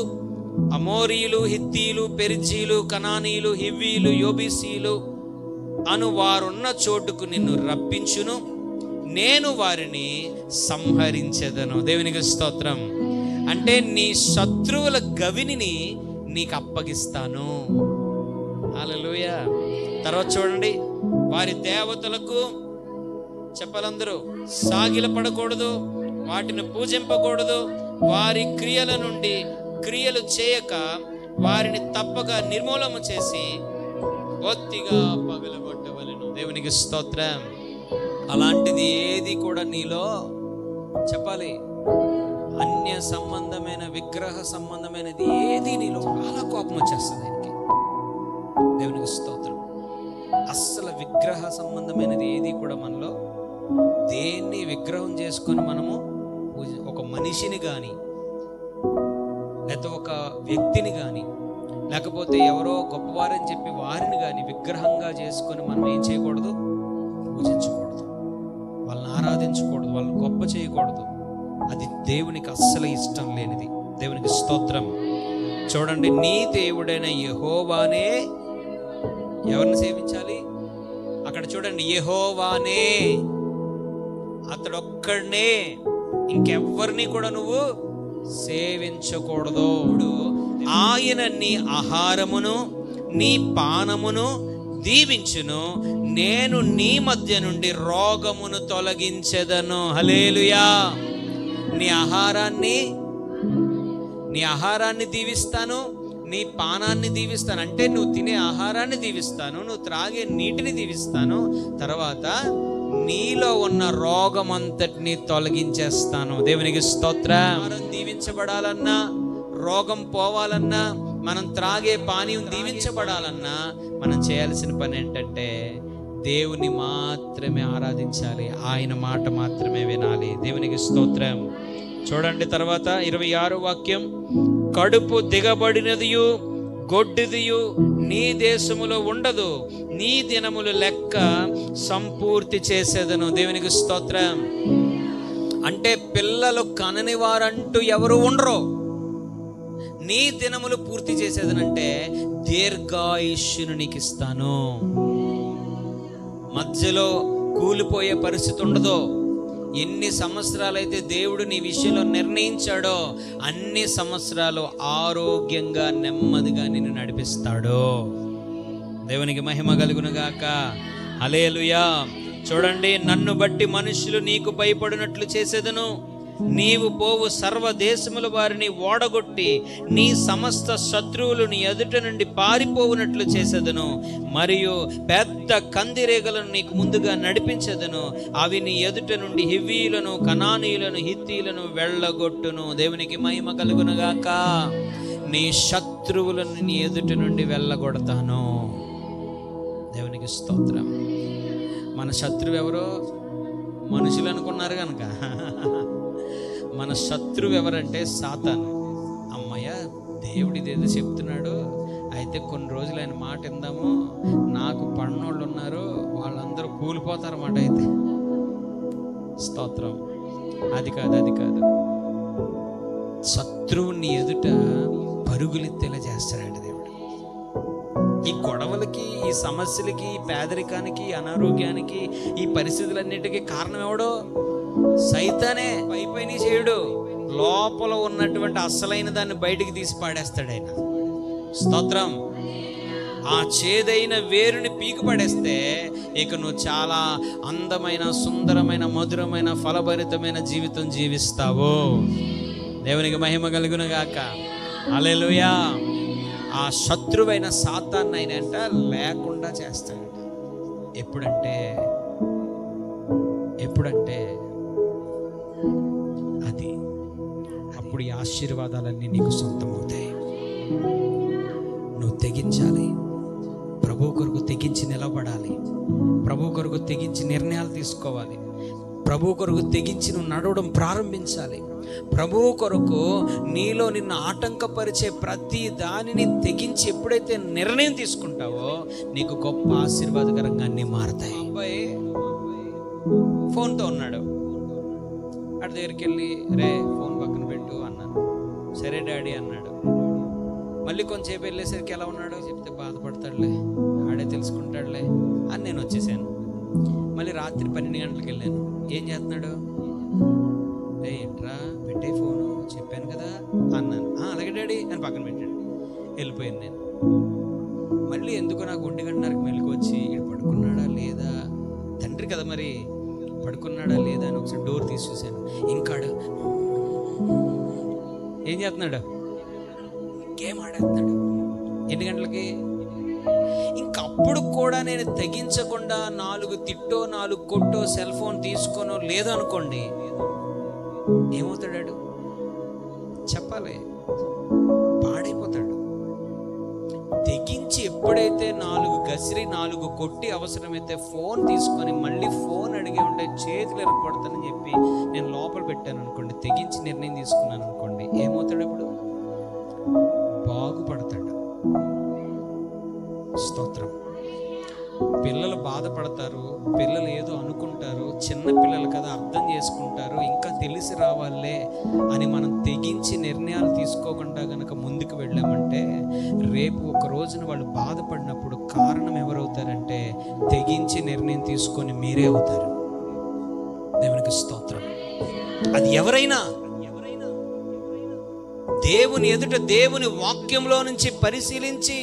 అమోరీయులు, హిత్తీలు, పెరిజీలు, కనానీయులు, హివ్వీలు, యోబీసీలు అను వారున్న చోటుకు నిన్ను రప్పించును, నేను వారిని సంహరించెదను. దేవునికి స్తోత్రం. అంటే నీ శత్రువుల గవిని నీకు అప్పగిస్తాను. హల్లెలూయా. తర్వాత చూడండి, వారి దేవతలకు చెప్పలందరూ సాగిల పడకూడదు, వాటిని పూజింపకూడదు, వారి క్రియల నుండి క్రియలు చేయక వారిని తప్పక నిర్మూలన చేసి బొత్తిగా పగలగొట్టవలెను. దేవునికి స్తోత్రం. అలాంటిది ఏది కూడా నీలో చెప్పాలి. అన్య సంబంధమైన, విగ్రహ సంబంధమైనది ఏది నీలో చాలా కోపం వచ్చేస్తుంది ఆయనకి. దేవునికి స్తోత్రం. అస్సలు విగ్రహ సంబంధమైనది ఏది కూడా మనలో, దేన్ని విగ్రహం చేసుకొని మనము ఒక మనిషిని కానీ, లేకపోతే ఒక వ్యక్తిని కానీ, లేకపోతే ఎవరో గొప్పవారని చెప్పి వారిని కానీ విగ్రహంగా చేసుకొని మనం ఏం చేయకూడదు? పూజించకూడదు, వాళ్ళని ఆరాధించకూడదు, వాళ్ళని గొప్ప చేయకూడదు. అది దేవునికి అస్సలు ఇష్టం లేనిది. దేవునికి స్తోత్రం. చూడండి, నీ దేవుడైన యెహోవానే ఎవరిని సేవించాలి? అక్కడ చూడండి, యెహోవానే, అతడొక్కడనే, ఇంకెవ్వరిని కూడా నువ్వు సేవించకూడదు. ఆయన నీ ఆహారమును నీ పానమును దీవించును, నేను నీ మధ్య నుండి రోగమును తొలగించెదను. హల్లెలూయా. నీ ఆహారాన్ని దీవిస్తాను, నీ పానాన్ని దీవిస్తాను. అంటే నువ్వు తినే ఆహారాన్ని దీవిస్తాను, నువ్వు త్రాగే నీటిని దీవిస్తాను. తర్వాత నీలో ఉన్న రోగమంతటిని తొలగించేస్తాను. దేవునికి స్తోత్రం. దీవించబడాలన్నా, రోగం పోవాలన్నా, మనం త్రాగే పానీయం దీవించబడాలన్నా మనం చేయాల్సిన పని ఏంటంటే దేవుని మాత్రమే ఆరాధించాలి, ఆయన మాట మాత్రమే వినాలి. దేవునికి స్తోత్రం. చూడండి తర్వాత 26వ వాక్యం. కడుపు దిగబడినదియు గొడ్డిదియు నీ దేశములో ఉండదు, నీ దినములు లెక్క సంపూర్తి చేసేదను. దేవునికి స్తోత్రం. అంటే పిల్లలు కనని వారంటూ ఎవరు ఉండరు. నీ దినములు పూర్తి చేసేదనంటే దీర్ఘాయుష్యును నీకు ఇస్తాను. మధ్యలో కూలిపోయే పరిస్థితి ఉండదు. ఎన్ని సంవత్సరాలైతే దేవుడు నీ విషయంలో నిర్ణయించాడో అన్ని సంవత్సరాలు ఆరోగ్యంగా నెమ్మదిగా నిన్ను నడిపిస్తాడు. దేవునికి మహిమ కలుగును గాక. హల్లెలూయా. చూడండి, నన్ను బట్టి మనుషులు నీకు భయపడినట్లు చేసేదను, నీవు పోవు సర్వదేశముల వారిని ఓడగొట్టి నీ సమస్త శత్రువులు నీ ఎదుట నుండి పారిపోవునట్లు చేసేదను, మరియు పెద్ద కందిరేగలను నీకు ముందుగా నడిపించేదను. అవి నీ ఎదుట నుండి హివ్వీయులను, కనానీయులను, హిత్తీయులను వెళ్ళగొట్టును. దేవునికి మహిమ కలుగునుగాక. నీ శత్రువులను నీ ఎదుట నుండి వెళ్ళగొడతాను. దేవునికి స్తోత్రం. మన శత్రువు ఎవరో మనుషులు అనుకున్నారు కనుక మన శత్రువు ఎవరంటే సాతాను. అమ్మయ్య, దేవుడు ఇదేదో చెప్తున్నాడు, అయితే కొన్ని రోజులు ఆయన మాట విందాము, నాకు పన్నోళ్ళు ఉన్నారు వాళ్ళందరూ కూలిపోతారన్నమాట. అయితే స్తోత్రం. అది కాదు, శత్రువుని ఎదుట పరుగులెత్తేలా చేస్తాడండి దేవుడు. ఈ గొడవలకి, ఈ సమస్యలకి, ఈ పేదరికానికి, అనారోగ్యానికి, ఈ పరిస్థితులన్నిటికీ కారణం ఎవడో? సైతానే. పైపైన చేయడు, లోపల ఉన్నటువంటి అసలైన దాన్ని బయటికి తీసి పాడేస్తాడు ఆయన. స్తోత్రం. ఆ చేదైన వేరుని పీకి పడేస్తే ఇక నువ్వు చాలా అందమైన, సుందరమైన, మధురమైన, ఫలభరితమైన జీవితం జీవిస్తావు. దేవునికి మహిమ కలుగును గాక. హల్లెలూయా. ఆ శత్రువైన సాతాన్ని అయినంట లేకుండా చేస్తాడు. ఎప్పుడంటే అది అప్పుడు ఈ ఆశీర్వాదాలన్నీ నీకు సొంతమవుతాయి. నువ్వు తెగించాలి, ప్రభు కొరకు తెగించి నిలబడాలి, ప్రభు కొరకు తెగించి నిర్ణయాలు తీసుకోవాలి, ప్రభు కొరకు తెగించి నువ్వు నడవడం ప్రారంభించాలి. ప్రభు కొరకు నీలో నిన్ను ఆటంకపరిచే ప్రతి దానిని తెగించి ఎప్పుడైతే నిర్ణయం తీసుకుంటావో నీకు గొప్ప ఆశీర్వాదకరంగా అన్నీ మారతాయి. అబ్బాయి ఫోన్తో ఉన్నాడు, అటు దగ్గరికి వెళ్ళి రే ఫోన్ పక్కన పెట్టు అన్నాను. సరే డాడీ అన్నాడు. మళ్ళీ కొంచెంసేపు వెళ్ళేసరికి ఎలా ఉన్నాడో చెప్తే బాధపడతాడులే, ఆడే తెలుసుకుంటాడులే అని నేను వచ్చేసాను. మళ్ళీ రాత్రి 12 గంటలకు వెళ్ళాను. ఏం చేస్తున్నాడు? రే ఏంట్రా పెట్టే ఫోను, చెప్పాను కదా అన్నాను. అలాగే డాడీ అని పక్కన పెట్టాడు. వెళ్ళిపోయాను నేను. మళ్ళీ ఎందుకో నాకు 1:30కి మెలకు వచ్చి ఇటు పడుకున్నాడా లేదా, తండ్రి కదా మరి, పడుకున్నాడా లేదా అని ఒకసారి డోర్ తీసి చూశాను. ఇంకాడు ఏం చేస్తున్నాడు? గేమ్ ఆడేస్తున్నాడు. ఎన్ని గంటలకి? ఇంకప్పుడు కూడా నేను తెగించకుండా 4 తిట్టో 4 కొట్టో సెల్ ఫోన్ తీసుకోనో లేదో అనుకోండి, ఏమవుతాడు? చెప్పాలి, పాడైపోతాడు. తెగించి ఎప్పుడైతే 4 గసిరి 4 కొట్టి అవసరమైతే ఫోన్ తీసుకొని మళ్ళీ ఫోన్ అడిగే ఉంటే చేతులు ఎరగొడతానని చెప్పి నేను లోపల పెట్టాను అనుకోండి, తెగించి నిర్ణయం తీసుకున్నాను అనుకోండి, ఏమవుతాడు? ఇప్పుడు బాగుపడతాడు. స్తోత్రం. పిల్లలు బాధపడతారు, పిల్లలు ఏదో అనుకుంటారు, చిన్న పిల్లలు కదా అర్థం చేసుకుంటారు, ఇంకా తెలిసి రావాలే అని మనం తెగించి నిర్ణయాలు తీసుకోకుండా గనక ముందుకు వెళ్ళామంటే రేపు ఒక రోజున వాళ్ళు బాధపడినప్పుడు కారణం ఎవరవుతారంటే తెగించి నిర్ణయం తీసుకొని మీరే అవుతారు. దేవునికి స్తోత్రం. అది ఎవరైనా దేవుని ఎదుట దేవుని వాక్యంలో నుంచి పరిశీలించి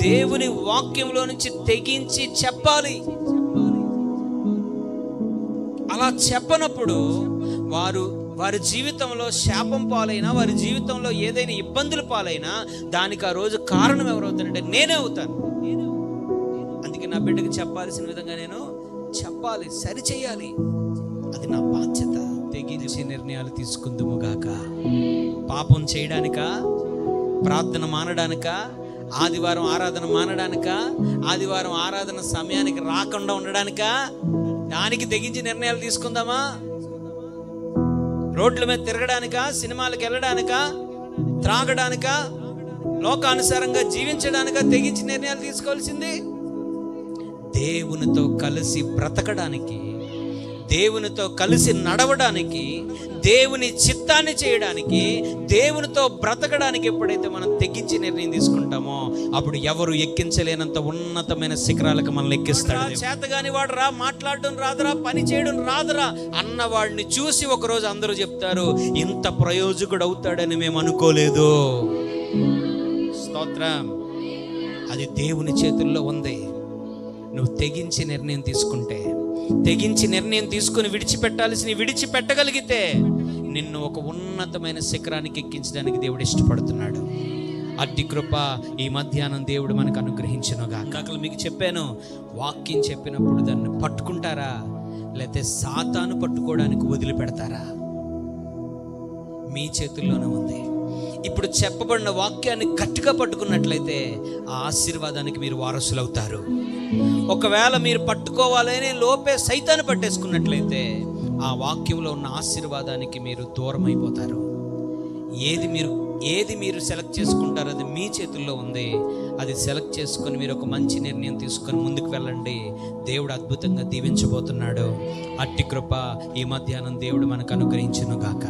దేవుని వాక్యంలో నుంచి తెగించి చెప్పాలి. అలా చెప్పనప్పుడు వారి జీవితంలో శాపం పాలైనా, వారి జీవితంలో ఏదైనా ఇబ్బందులు పాలైనా దానికి ఆ రోజు కారణం ఎవరవుతానంటే నేనే అవుతాను. అందుకే నా బిడ్డకి చెప్పాల్సిన విధంగా నేను చెప్పాలి, సరిచేయాలి. అది నా బాధ్యత. తెగించి నిర్ణయాలు తీసుకుందుము గాక. పాపం చేయడానికా, ప్రార్థన మానడానికా, ఆదివారం ఆరాధన మానడానికా, ఆదివారం ఆరాధన సమయానికి రాకుండా ఉండడానికా, దానికి తెగించి నిర్ణయాలు తీసుకుందామా? రోడ్ల మీద తిరగడానికా, సినిమాలకు వెళ్ళడానికా, త్రాగడానికా, లోకానుసారంగా జీవించడానికా తెగించి నిర్ణయాలు తీసుకోవాల్సింది? దేవునితో కలిసి బ్రతకడానికి, దేవునితో కలిసి నడవడానికి, దేవుని చిత్తాన్ని చేయడానికి, దేవునితో బ్రతకడానికి ఎప్పుడైతే మనం తెగించి నిర్ణయం తీసుకుంటామో అప్పుడు ఎవరు ఎక్కించలేనంత ఉన్నతమైన శిఖరాలకు మనల్ని ఎక్కిస్తాడు. చేతగాని వాడు రా, మాట్లాడడం రాదురా, పని చేయడం రాదురా అన్నవాడిని చూసి ఒకరోజు అందరూ చెప్తారు, ఇంత ప్రయోజకుడు అవుతాడని మేము అనుకోలేదు. స్తోత్రం. అది దేవుని చేతుల్లో ఉంది. నువ్వు తెగించి నిర్ణయం తీసుకుంటే, తెగించి నిర్ణయం తీసుకుని విడిచిపెట్టగలిగితే నిన్ను ఒక ఉన్నతమైన శిఖరానికి ఎక్కించడానికి దేవుడు ఇష్టపడుతున్నాడు. అట్టి కృప ఈ మధ్యాహ్నం దేవుడు మనకు అనుగ్రహించునుగాక. మీకు చెప్పాను, వాక్యం చెప్పినప్పుడు దాన్ని పట్టుకుంటారా, లేకపోతే సాతాను పట్టుకోవడానికి వదిలిపెడతారా? మీ చేతుల్లోనే ఉంది. ఇప్పుడు చెప్పబడిన వాక్యాన్ని గట్టిగా పట్టుకున్నట్లయితే ఆ ఆశీర్వాదానికి మీరు వారసులవుతారు. ఒకవేళ మీరు పట్టుకోవాలనే లోపే సైతాన్ని పట్టేసుకున్నట్లయితే ఆ వాక్యంలో ఉన్న ఆశీర్వాదానికి మీరు దూరం అయిపోతారు. ఏది మీరు సెలెక్ట్ చేసుకుంటారో అది మీ చేతుల్లో ఉంది. అది సెలెక్ట్ చేసుకొని మీరు ఒక మంచి నిర్ణయం తీసుకొని ముందుకు వెళ్ళండి. దేవుడు అద్భుతంగా దీవించబోతున్నాడు. అట్టి కృప ఈ మధ్యాహ్నం దేవుడు మనకు అనుగ్రహించును గాక.